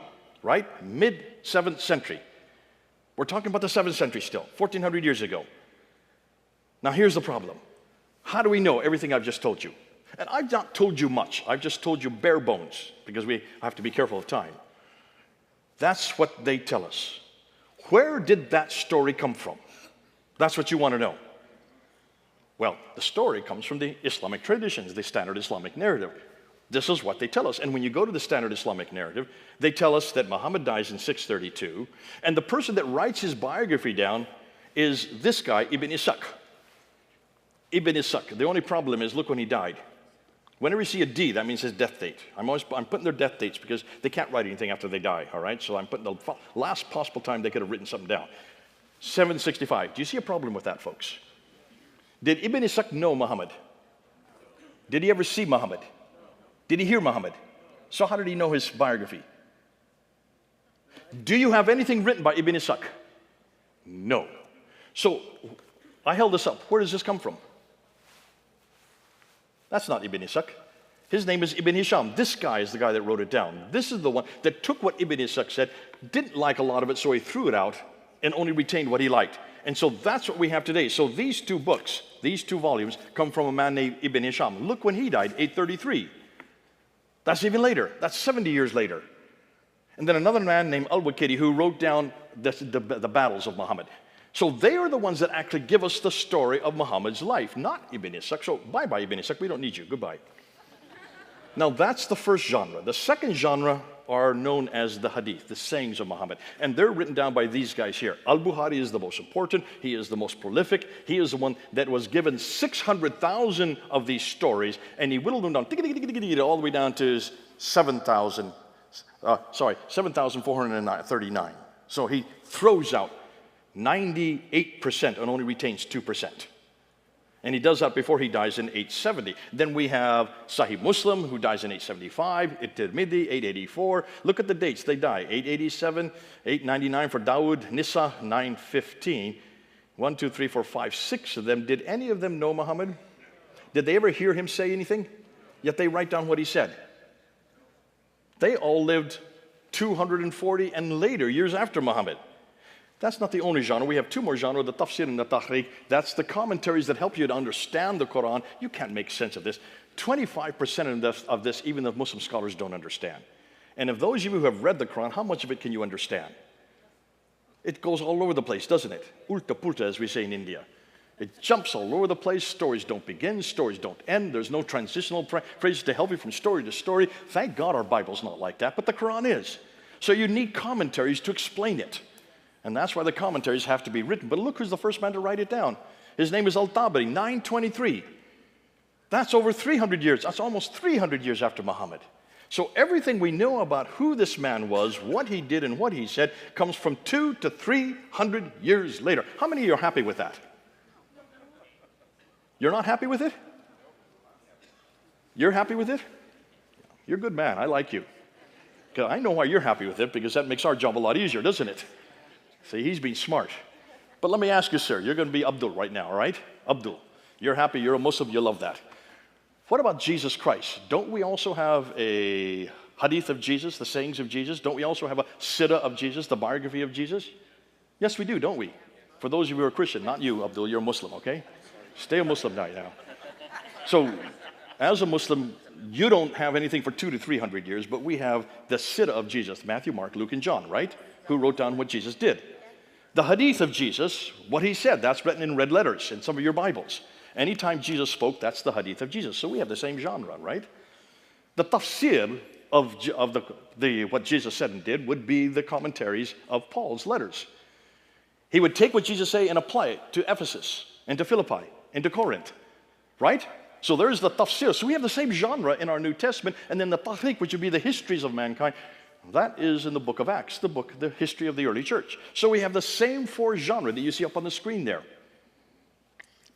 right? Mid-7th century. We're talking about the 7th century still, 1400 years ago. Now here's the problem. How do we know everything I've just told you? And I've not told you much. I've just told you bare bones because we have to be careful of time. That's what they tell us. Where did that story come from? That's what you want to know. Well, the story comes from the Islamic traditions, the standard Islamic narrative. This is what they tell us. And when you go to the standard Islamic narrative, they tell us that Muhammad dies in 632, and the person that writes his biography down is this guy, Ibn Ishaq. Ibn Ishaq. The only problem is, look when he died. Whenever you see a D, that means his death date. I'm putting their death dates because they can't write anything after they die, all right? So I'm putting the last possible time they could have written something down. 765. Do you see a problem with that, folks? Did Ibn Ishaq know Muhammad? Did he ever see Muhammad? Did he hear Muhammad? So how did he know his biography? Do you have anything written by Ibn Ishaq? No. So I held this up. Where does this come from? That's not Ibn Ishaq. His name is Ibn Hisham. This guy is the guy that wrote it down. This is the one that took what Ibn Ishaq said, didn't like a lot of it, so he threw it out and only retained what he liked. And so that's what we have today. So these 2 books, these 2 volumes, come from a man named Ibn Hisham. Look when he died, 833. That's even later. That's 70 years later. And then another man named Al-Waqidi who wrote down the battles of Muhammad. So they are the ones that actually give us the story of Muhammad's life, not Ibn Ishaq. So bye-bye, Ibn Ishaq. We don't need you. Goodbye. Now that's the first genre. The second genre are known as the hadith, the sayings of Muhammad. And they're written down by these guys here. Al-Bukhari is the most important. He is the most prolific. He is the one that was given 600,000 of these stories, and he whittled them down all the way down to 7,439. So he throws out 98% and only retains 2%. And he does that before he dies in 870. Then we have Sahih Muslim, who dies in 875, At-Tirmidhi, 884. Look at the dates. They die. 887, 899 for Dawood, Nisa, 915. 1, 2, 3, 4, 5, 6 of them. Did any of them know Muhammad? Did they ever hear him say anything? Yet they write down what he said. They all lived 240 and later, years after Muhammad. That's not the only genre. We have 2 more genres, the tafsir and the tahriq. That's the commentaries that help you to understand the Quran. You can't make sense of this. 25% of this, even the Muslim scholars don't understand. And of those of you who have read the Quran, how much of it can you understand? It goes all over the place, doesn't it? Ulta pulta, as we say in India. It jumps all over the place. Stories don't begin. Stories don't end. There's no transitional phrases to help you from story to story. Thank God our Bible's not like that, but the Quran is. So you need commentaries to explain it. And that's why the commentaries have to be written. But look who's the first man to write it down. His name is Al-Tabari, 923. That's over 300 years. That's almost 300 years after Muhammad. So everything we know about who this man was, what he did, and what he said comes from 200 to 300 years later. How many of you are happy with that? You're not happy with it? You're happy with it? You're a good man. I like you. I know why you're happy with it, because that makes our job a lot easier, doesn't it? See, he's being smart. But let me ask you, sir, you're going to be Abdul right now, all right? Abdul. You're happy, you're a Muslim, you love that. What about Jesus Christ? Don't we also have a hadith of Jesus, the sayings of Jesus? Don't we also have a sirah of Jesus, the biography of Jesus? Yes, we do, don't we? For those of you who are Christian, not you, Abdul, you're a Muslim, okay? Stay a Muslim now. So, as a Muslim, you don't have anything for 200 to 300 years, but we have the sirah of Jesus, Matthew, Mark, Luke, and John, right? Who wrote down what Jesus did. The hadith of Jesus, what he said, that's written in red letters in some of your Bibles. Anytime Jesus spoke, that's the hadith of Jesus. So we have the same genre, right? The tafsir of what Jesus said and did would be the commentaries of Paul's letters. He would take what Jesus said and apply it to Ephesus and to Philippi and to Corinth, right? So there's the tafsir. So we have the same genre in our New Testament, and then the tarikh, which would be the histories of mankind, that is in the book of Acts, the history of the early church. So we have the same four genres that you see up on the screen there.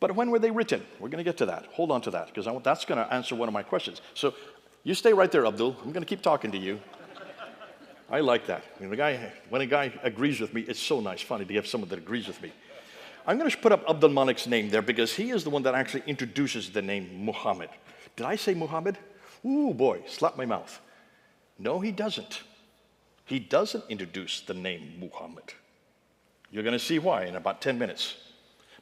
But when were they written? We're going to get to that. Hold on to that, because that's going to answer one of my questions. So you stay right there, Abdul. I'm going to keep talking to you. I like that. When a guy agrees with me, it's so nice, funny to have someone that agrees with me. I'm going to put up Abdul Malik's name there, because he is the one that actually introduces the name Muhammad. Did I say Muhammad? Ooh, boy, slap my mouth. No, he doesn't. He doesn't introduce the name Muhammad. You're going to see why in about 10 minutes.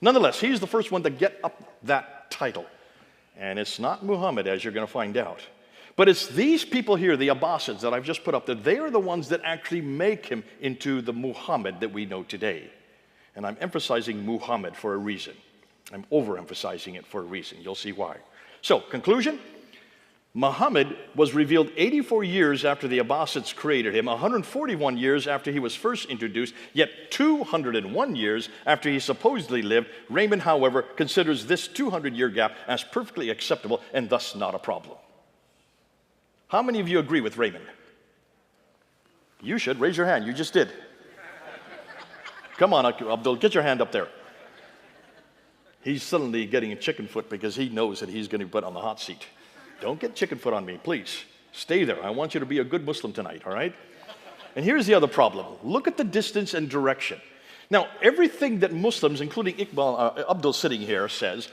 Nonetheless, he's the first one to get up that title. And it's not Muhammad, as you're going to find out. But it's these people here, the Abbasids that I've just put up there, they are the ones that actually make him into the Muhammad that we know today. And I'm emphasizing Muhammad for a reason. I'm overemphasizing it for a reason. You'll see why. So, conclusion. Muhammad was revealed 84 years after the Abbasids created him, 141 years after he was first introduced, yet 201 years after he supposedly lived. Raymond, however, considers this 200-year gap as perfectly acceptable and thus not a problem. How many of you agree with Raymond? You should. Raise your hand. You just did. Come on, Abdul, get your hand up there. He's suddenly getting a chicken foot because he knows that he's going to be put on the hot seat. Don't get chicken foot on me, please. Stay there. I want you to be a good Muslim tonight, all right? And here's the other problem. Look at the distance and direction. Now, everything that Muslims, including Abdul sitting here, says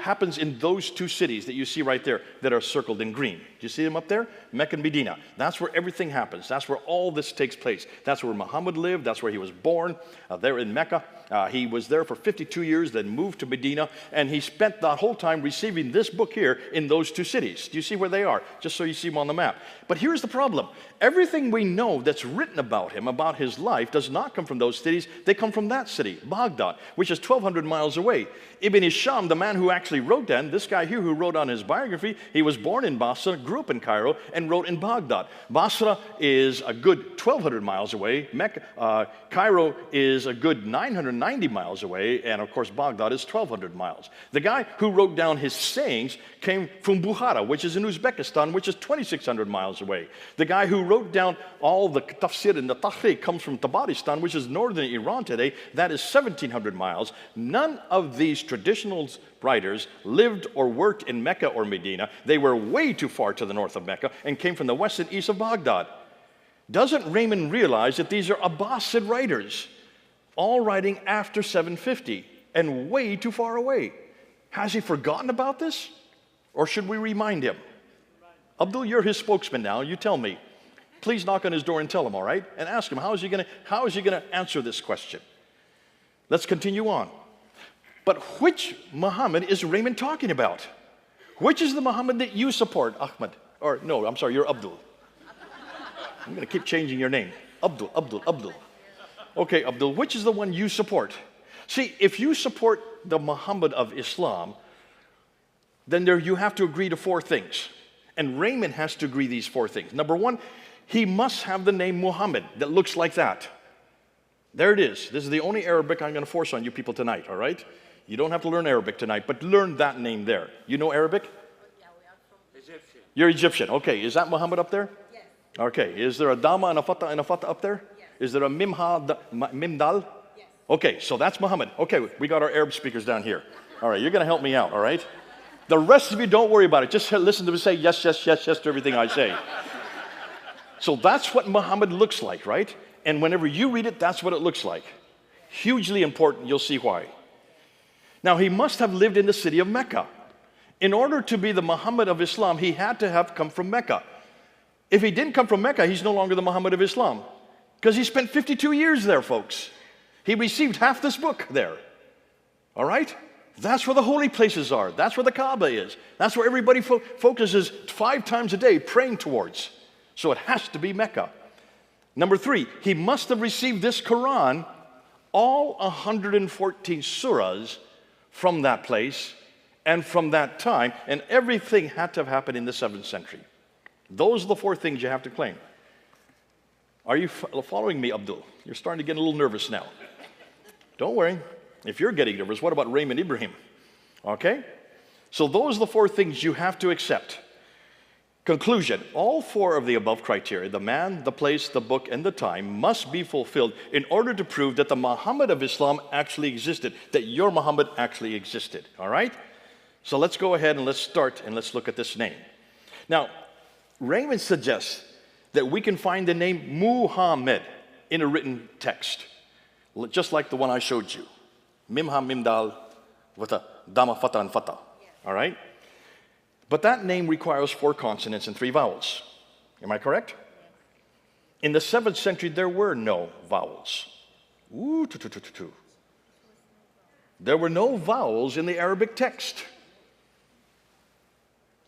happens in those two cities that you see right there that are circled in green. Do you see them up there? Mecca and Medina. That's where everything happens. That's where all this takes place. That's where Muhammad lived. That's where he was born, there in Mecca. He was there for 52 years, then moved to Medina, and he spent that whole time receiving this book here in those two cities. Do you see where they are? Just so you see them on the map. But here's the problem. Everything we know that's written about him, about his life, does not come from those cities. They come from that city, Baghdad, which is 1,200 miles away. Ibn Hisham, the man who actually wrote that, this guy here who wrote on his biography, he was born in Basra, grew up in Cairo, and wrote in Baghdad. Basra is a good 1,200 miles away. Cairo is a good 990 miles away, and of course Baghdad is 1,200 miles. The guy who wrote down his sayings came from Bukhara, which is in Uzbekistan, which is 2,600 miles away. The guy who wrote down all the tafsir and the tahqiq comes from Tabaristan, which is northern Iran today. That is 1,700 miles. None of these traditional writers lived or worked in Mecca or Medina. They were way too far to the north of Mecca and came from the west and east of Baghdad. Doesn't Raymond realize that these are Abbasid writers, all writing after 750 and way too far away? Has he forgotten about this? Or should we remind him? Abdul, you're his spokesman now. You tell me. Please knock on his door and tell him, all right? And ask him, how is he going to answer this question? Let's continue on. But which Muhammad is Raymond talking about? Which is the Muhammad that you support, Ahmed? Or no, I'm sorry, you're Abdul. I'm going to keep changing your name. Abdul. Okay, Abdul, which is the one you support? See, if you support the Muhammad of Islam, then you have to agree to four things. And Raymond has to agree these four things. Number one, he must have the name Muhammad that looks like that. There it is. This is the only Arabic I'm going to force on you people tonight, all right? You don't have to learn Arabic tonight, but learn that name there. You know Arabic? You're Egyptian. Okay, is that Muhammad up there? Yes. Okay, is there a Dama and a Fata up there? Yes. Is there a Mimdal? Yes. Okay, so that's Muhammad. Okay, we got our Arab speakers down here. All right, you're going to help me out, all right? The rest of you, don't worry about it. Just listen to me say yes, yes, yes, yes to everything I say. So that's what Muhammad looks like, right? And whenever you read it, that's what it looks like. Hugely important. You'll see why. Now, he must have lived in the city of Mecca. In order to be the Muhammad of Islam, he had to have come from Mecca. If he didn't come from Mecca, he's no longer the Muhammad of Islam. Because he spent 52 years there, folks. He received half this book there. All right? That's where the holy places are. That's where the Kaaba is. That's where everybody focuses 5 times a day praying towards. So it has to be Mecca. Number 3, he must have received this Quran, all 114 surahs, from that place and from that time, and everything had to have happened in the 7th century. Those are the 4 things you have to claim. Are you following me, Abdul? You're starting to get a little nervous now. Don't worry. If you're getting nervous, what about Raymond Ibrahim? Okay? So those are the 4 things you have to accept. Conclusion, all 4 of the above criteria, the man, the place, the book, and the time, must be fulfilled in order to prove that the Muhammad of Islam actually existed, that your Muhammad actually existed, all right? So let's go ahead and let's start and let's look at this name. Now, Raymond suggests that we can find the name Muhammad in a written text, just like the one I showed you. Mimha Mimdal with a Dama Fata and Fata, all right? But that name requires 4 consonants and 3 vowels. Am I correct? In the 7th century, there were no vowels. There were no vowels in the Arabic text.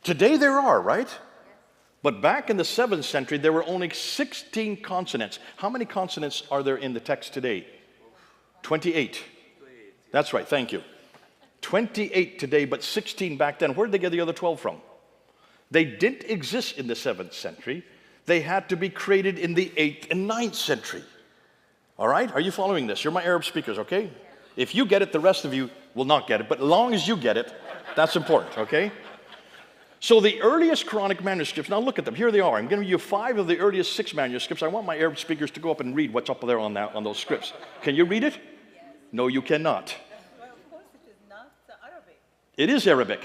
Today there are, right? But back in the 7th century, there were only 16 consonants. How many consonants are there in the text today? 28. That's right, thank you. 28 today, but 16 back then. Where did they get the other 12 from? They didn't exist in the 7th century. They had to be created in the 8th and 9th century. All right? Are you following this? You're my Arab speakers, okay? If you get it, the rest of you will not get it. But as long as you get it, that's important, okay? So the earliest Quranic manuscripts, now look at them. Here they are. I'm giving you 5 of the earliest 6 manuscripts. I want my Arab speakers to go up and read what's up there on those scripts. Can you read it? Yes. No, you cannot. Well, of course, it is not Arabic. It is Arabic.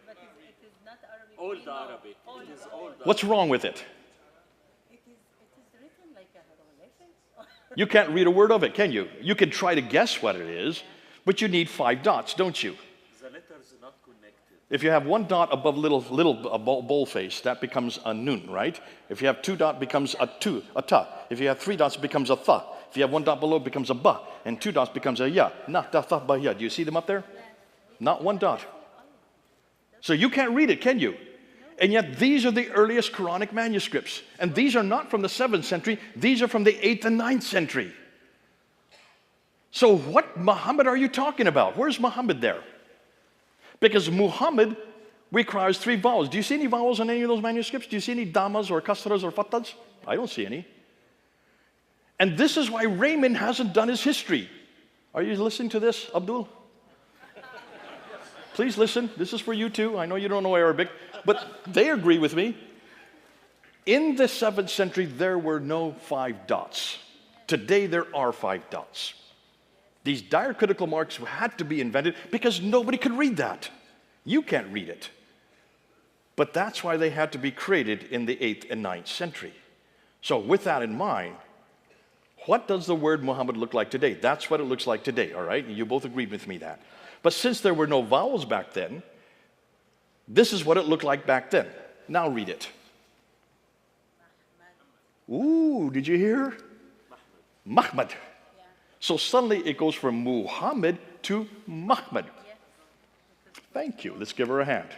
But it is not Arabic. Old Arabic. It is old. What's wrong with it? It is written like a hieroglyphics. You can't read a word of it, can you? You can try to guess what it is, but you need 5 dots, don't you? The letters are not connected. If you have 1 dot above little bold face, that becomes a nun, right? If you have 2 dots, it becomes a ta. If you have 3 dots, it becomes a tha. If you have 1 dot below, it becomes a ba. And 2 dots becomes a ya. Na, ta, tha, ba, ya. Do you see them up there? Not 1 dot. So you can't read it, can you? And yet these are the earliest Quranic manuscripts. And these are not from the 7th century. These are from the 8th and 9th century. So what Muhammad are you talking about? Where's Muhammad there? Because Muhammad requires 3 vowels. Do you see any vowels in any of those manuscripts? Do you see any damas or kasras or fatas? I don't see any. And this is why Raymond hasn't done his history. Are you listening to this, Abdul? Please listen. This is for you too. I know you don't know Arabic, but they agree with me. In the 7th century, there were no 5 dots. Today, there are 5 dots. These diacritical marks had to be invented because nobody could read that. You can't read it. But that's why they had to be created in the 8th and 9th century. So with that in mind, what does the word Muhammad look like today? That's what it looks like today, all right? You both agreed with me that. But since there were no vowels back then, this is what it looked like back then. Now read it. Ooh, did you hear? Muhammad. So suddenly it goes from Muhammad to Muhammad. Thank you. Let's give her a hand.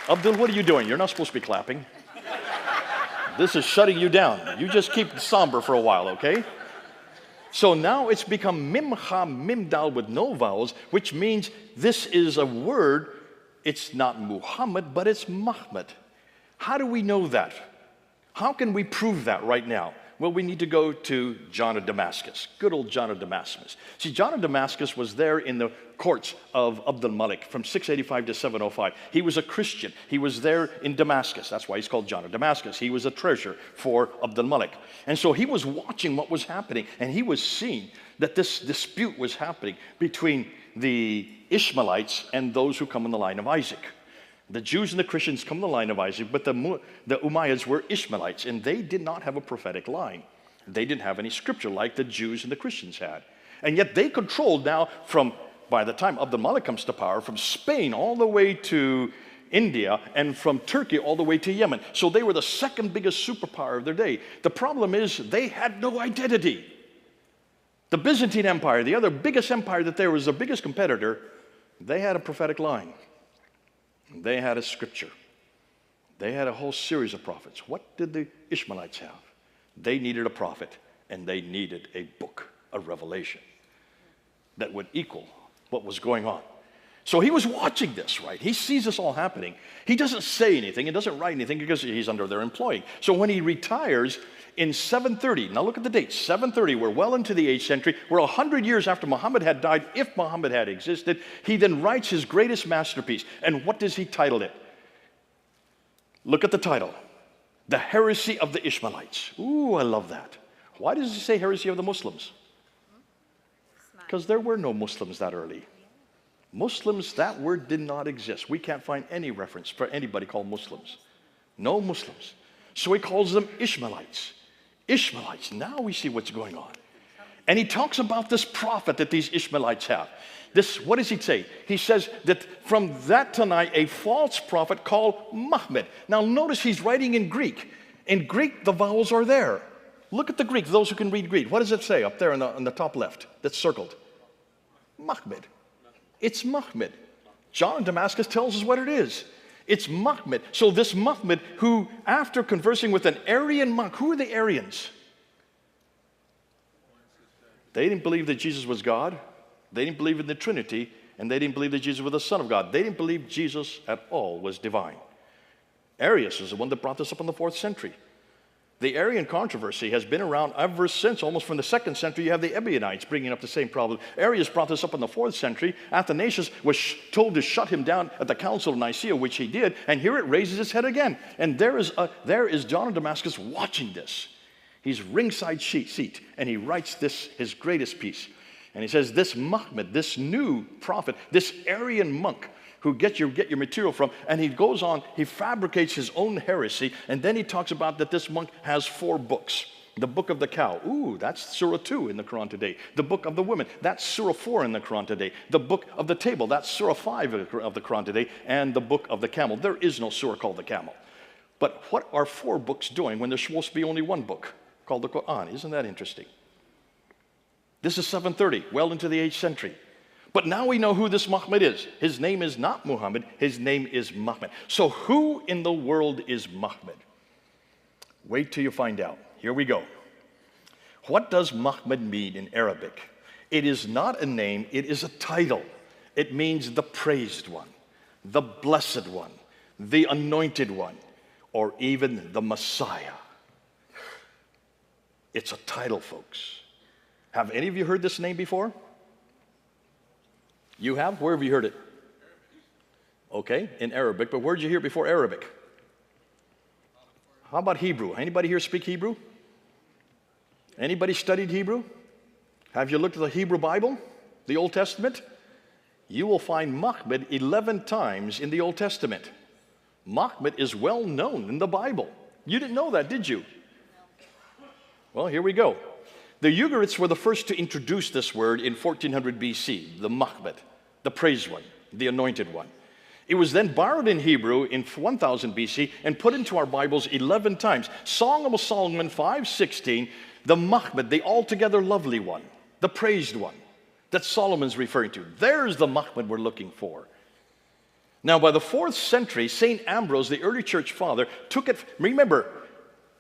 Abdul, what are you doing? You're not supposed to be clapping. This is shutting you down. You just keep somber for a while, okay? So now it's become Mimha Mimdal with no vowels, which means this is a word. It's not Muhammad, but it's Muhammad. How do we know that? How can we prove that right now? Well, we need to go to John of Damascus, good old John of Damascus. See, John of Damascus was there in the courts of Abdul Malik from 685 to 705. He was a Christian. He was there in Damascus. That's why he's called John of Damascus. He was a treasure for Abdul Malik. And so he was watching what was happening, and he was seeing that this dispute was happening between the Ishmaelites and those who come in the line of Isaac. The Jews and the Christians come in the line of Isaac, but the Umayyads were Ishmaelites, and they did not have a prophetic line. They didn't have any scripture like the Jews and the Christians had. And yet they controlled now from, by the time Abdul Malik comes to power, from Spain all the way to India and from Turkey all the way to Yemen. So they were the second biggest superpower of their day. The problem is they had no identity. The Byzantine Empire, the other biggest empire that there was, the biggest competitor, they had a prophetic line. They had a scripture. They had a whole series of prophets. What did the Ishmaelites have? They needed a prophet, and they needed a book, a revelation, that would equal what was going on. So he was watching this, right? He sees this all happening. He doesn't say anything. He doesn't write anything because he's under their employ. So when he retires in 730, now look at the date, 730, we're well into the 8th century. We're 100 years after Muhammad had died, if Muhammad had existed. He then writes his greatest masterpiece. And what does he title it? Look at the title. The Heresy of the Ishmaelites. Ooh, I love that. Why does he say heresy of the Muslims? Because there were no Muslims that early. Muslims, that word did not exist. We can't find any reference for anybody called Muslims. No Muslims. So he calls them Ishmaelites. Ishmaelites. Now we see what's going on. And he talks about this prophet that these Ishmaelites have. This, what does he say? He says that from that tonight, a false prophet called Mohammed. Now notice he's writing in Greek. In Greek, the vowels are there. Look at the Greek, those who can read Greek. What does it say up there on the top left that's circled? Mohammed. It's Mohammed. John of Damascus tells us what it is. It's Mohammed. So this Mohammed who, after conversing with an Arian monk, who are the Arians? They didn't believe that Jesus was God. They didn't believe in the Trinity, and they didn't believe that Jesus was the Son of God. They didn't believe Jesus at all was divine. Arius is the one that brought this up in the 4th century. The Arian controversy has been around ever since, almost from the 2nd century. You have the Ebionites bringing up the same problem. Arius brought this up in the 4th century. Athanasius was told to shut him down at the Council of Nicaea, which he did, and here it raises its head again. And there is John of Damascus watching this. He's ringside seat, and he writes this, his greatest piece. And he says, this Mohammed, this new prophet, this Arian monk, who get your material from, and he goes on, he fabricates his own heresy, and then he talks about that this monk has 4 books. The book of the cow, ooh, that's Surah 2 in the Quran today. The book of the woman, that's Surah 4 in the Quran today. The book of the table, that's Surah 5 of the Quran today, and the book of the camel. There is no surah called the camel. But what are 4 books doing when there's supposed to be only 1 book called the Quran? Isn't that interesting? This is 730, well into the 8th century. But now we know who this Muhammad is. His name is not Muhammad, his name is Muhammad. So who in the world is Muhammad? Wait till you find out. Here we go. What does Muhammad mean in Arabic? It is not a name, it is a title. It means the praised one, the blessed one, the anointed one, or even the Messiah. It's a title, folks. Have any of you heard this name before? You have? Where have you heard it? Okay, in Arabic, but where did you hear it before Arabic? How about Hebrew? Anybody here speak Hebrew? Anybody studied Hebrew? Have you looked at the Hebrew Bible, the Old Testament? You will find Muhammad 11 times in the Old Testament. Muhammad is well known in the Bible. You didn't know that, did you? Well, here we go. The Uyghurites were the first to introduce this word in 1400 BC, the Muhammad, the praised one, the anointed one. It was then borrowed in Hebrew in 1000 BC and put into our Bibles 11 times. Song of Solomon 5:16, the Muhammad, the altogether lovely one, the praised one that Solomon's referring to. There's the Muhammad we're looking for. Now, by the 4th century, St. Ambrose, the early church father, took it. Remember,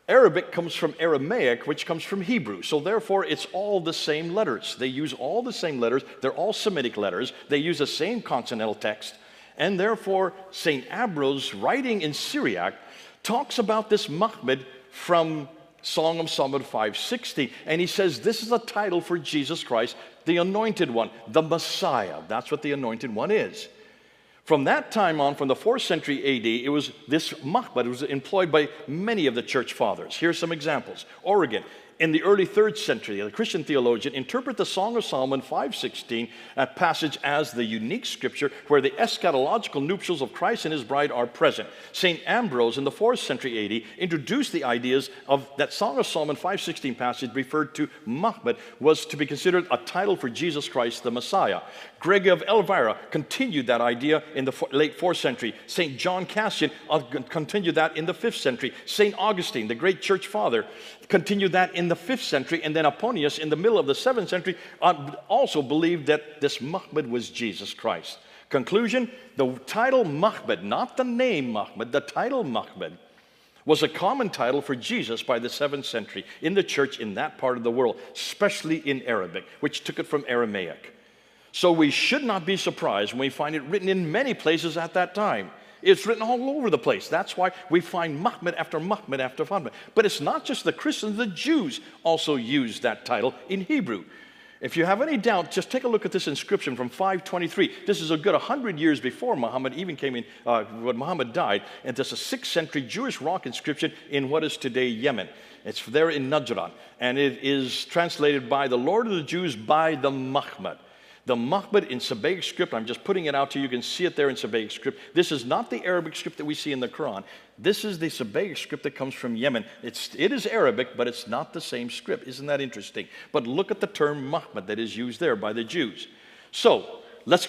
Arabic comes from Aramaic, which comes from Hebrew. So therefore, it's all the same letters. They use all the same letters. They're all Semitic letters. They use the same consonantal text. And therefore, St. Ambrose, writing in Syriac, talks about this Muhammad from Song of Solomon 5:16. And he says this is a title for Jesus Christ, the Anointed One, the Messiah. That's what the Anointed One is. From that time on, from the 4th century AD, it was this Mohammed was employed by many of the church fathers. Here's some examples. Origen, in the early 3rd century, a Christian theologian, interpret the Song of Solomon 5:16, a passage as the unique scripture where the eschatological nuptials of Christ and his bride are present. St. Ambrose, in the 4th century AD, introduced the ideas of that Song of Solomon 5:16 passage referred to Mohammed was to be considered a title for Jesus Christ, the Messiah. Gregory of Elvira continued that idea in the late 4th century. St. John Cassian continued that in the 5th century. St. Augustine, the great church father, continued that in the 5th century. And then Apollonius, in the middle of the 7th century, also believed that this Mohammed was Jesus Christ. Conclusion, the title Mohammed, not the name Mohammed, the title Mohammed, was a common title for Jesus by the 7th century in the church in that part of the world, especially in Arabic, which took it from Aramaic. So we should not be surprised when we find it written in many places at that time. It's written all over the place. That's why we find Mohammed after Mohammed after Mohammed. But it's not just the Christians, the Jews also used that title in Hebrew. If you have any doubt, just take a look at this inscription from 523. This is a good 100 years before Muhammad even came in, when Muhammad died. And this is a 6th century Jewish rock inscription in what is today Yemen. It's there in Najran. And it is translated by the Lord of the Jews by the Muhammad. The Mohammed in Sabbaic script, I'm just putting it out to you. You can see it there in Sabbaic script. This is not the Arabic script that we see in the Quran. This is the Sabbaic script that comes from Yemen. It is Arabic, but it's not the same script. Isn't that interesting? But look at the term Mohammed that is used there by the Jews. So let's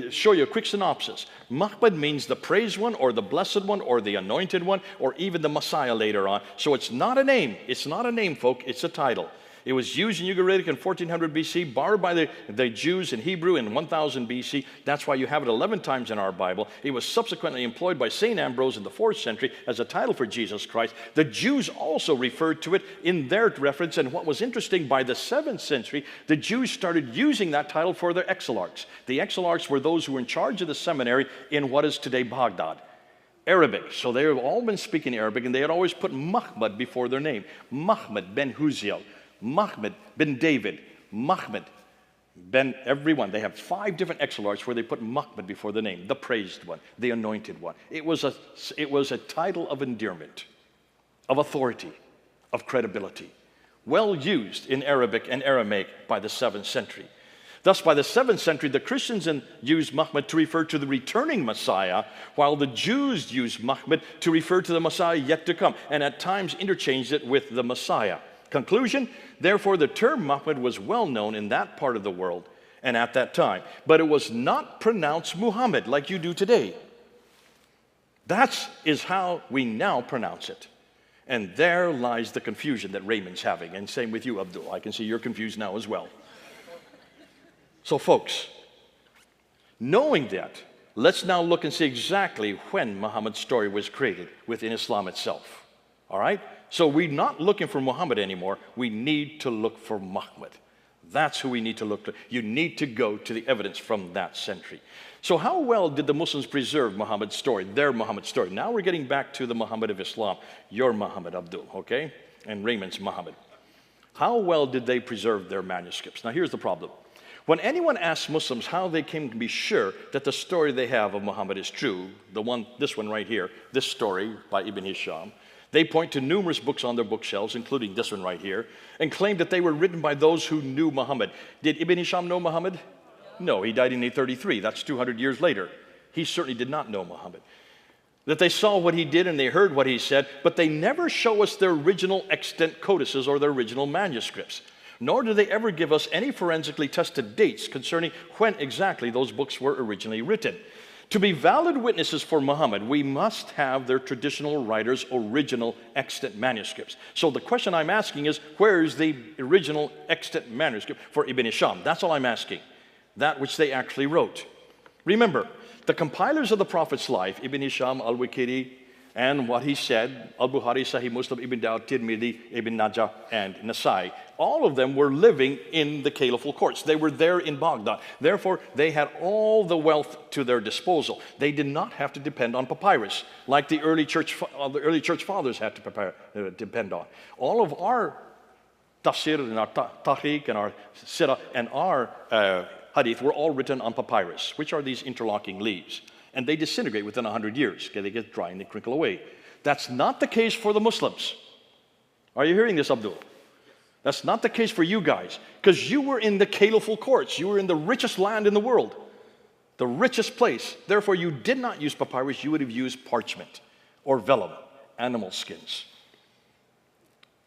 show you a quick synopsis. Mohammed means the praised one, or the blessed one, or the anointed one, or even the Messiah later on. So it's not a name. It's not a name, folk. It's a title. It was used in Ugaritic in 1400 BC, borrowed by the Jews in Hebrew in 1000 BC. That's why you have it 11 times in our Bible. It was subsequently employed by St. Ambrose in the 4th century as a title for Jesus Christ. The Jews also referred to it in their reference, and what was interesting, by the 7th century, the Jews started using that title for their exilarchs. The exilarchs were those who were in charge of the seminary in what is today Baghdad. Arabic. So they have all been speaking Arabic, and they had always put Muhammad before their name. Muhammad ben Huziel. Mohammed ben David, Mohammed ben everyone. They have 5 different exilarchs where they put Mohammed before the name, the praised one, the anointed one. It was a title of endearment, of authority, of credibility, well used in Arabic and Aramaic by the 7th century. Thus, by the 7th century, the Christians used Muhammad to refer to the returning Messiah, while the Jews used Muhammad to refer to the Messiah yet to come, and at times interchanged it with the Messiah. Conclusion, therefore, the term Muhammad was well known in that part of the world and at that time, but it was not pronounced Muhammad like you do today. That is how we now pronounce it. And there lies the confusion that Raymond's having, and same with you, Abdul. I can see you're confused now as well. So, folks, knowing that, let's now look and see exactly when Muhammad's story was created within Islam itself. All right? So we're not looking for Muhammad anymore. We need to look for Muhammad. That's who we need to look to. You need to go to the evidence from that century. So how well did the Muslims preserve Muhammad's story, their Muhammad story? Now we're getting back to the Muhammad of Islam, your Muhammad, Abdul, okay? And Raymond's Muhammad. How well did they preserve their manuscripts? Now here's the problem. When anyone asks Muslims how they can be sure that the story they have of Muhammad is true, this one right here, this story by Ibn Hisham, they point to numerous books on their bookshelves, including this one right here, and claim that they were written by those who knew Muhammad. Did Ibn Hisham know Muhammad? No, he died in 833. That's 200 years later. He certainly did not know Muhammad. That they saw what he did and they heard what he said, but they never show us their original extant codices or their original manuscripts. Nor do they ever give us any forensically tested dates concerning when exactly those books were originally written. To be valid witnesses for Muhammad, we must have their traditional writers' original extant manuscripts. So the question I'm asking is, where is the original extant manuscript for Ibn Hisham? That's all I'm asking. That which they actually wrote. Remember, the compilers of the Prophet's life, Ibn Hisham, al-Waqidi, And what he said, Al-Bukhari, Sahih Muslim, Ibn Dawud, Tirmidhi, Ibn Najah, and Nasai, all of them were living in the caliphal courts. They were there in Baghdad. Therefore, they had all the wealth to their disposal. They did not have to depend on papyrus, like the early church fathers had to depend on. All of our tafsir and our tahqiq and our sirah and our hadith were all written on papyrus, which are these interlocking leaves. And they disintegrate within 100 years. Okay, they get dry and they crinkle away. That's not the case for the Muslims. Are you hearing this, Abdul? That's not the case for you guys, because you were in the caliphal courts. You were in the richest land in the world, the richest place. Therefore, you did not use papyrus. You would have used parchment or vellum, animal skins.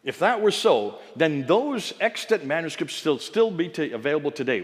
If that were so, then those extant manuscripts still be available today.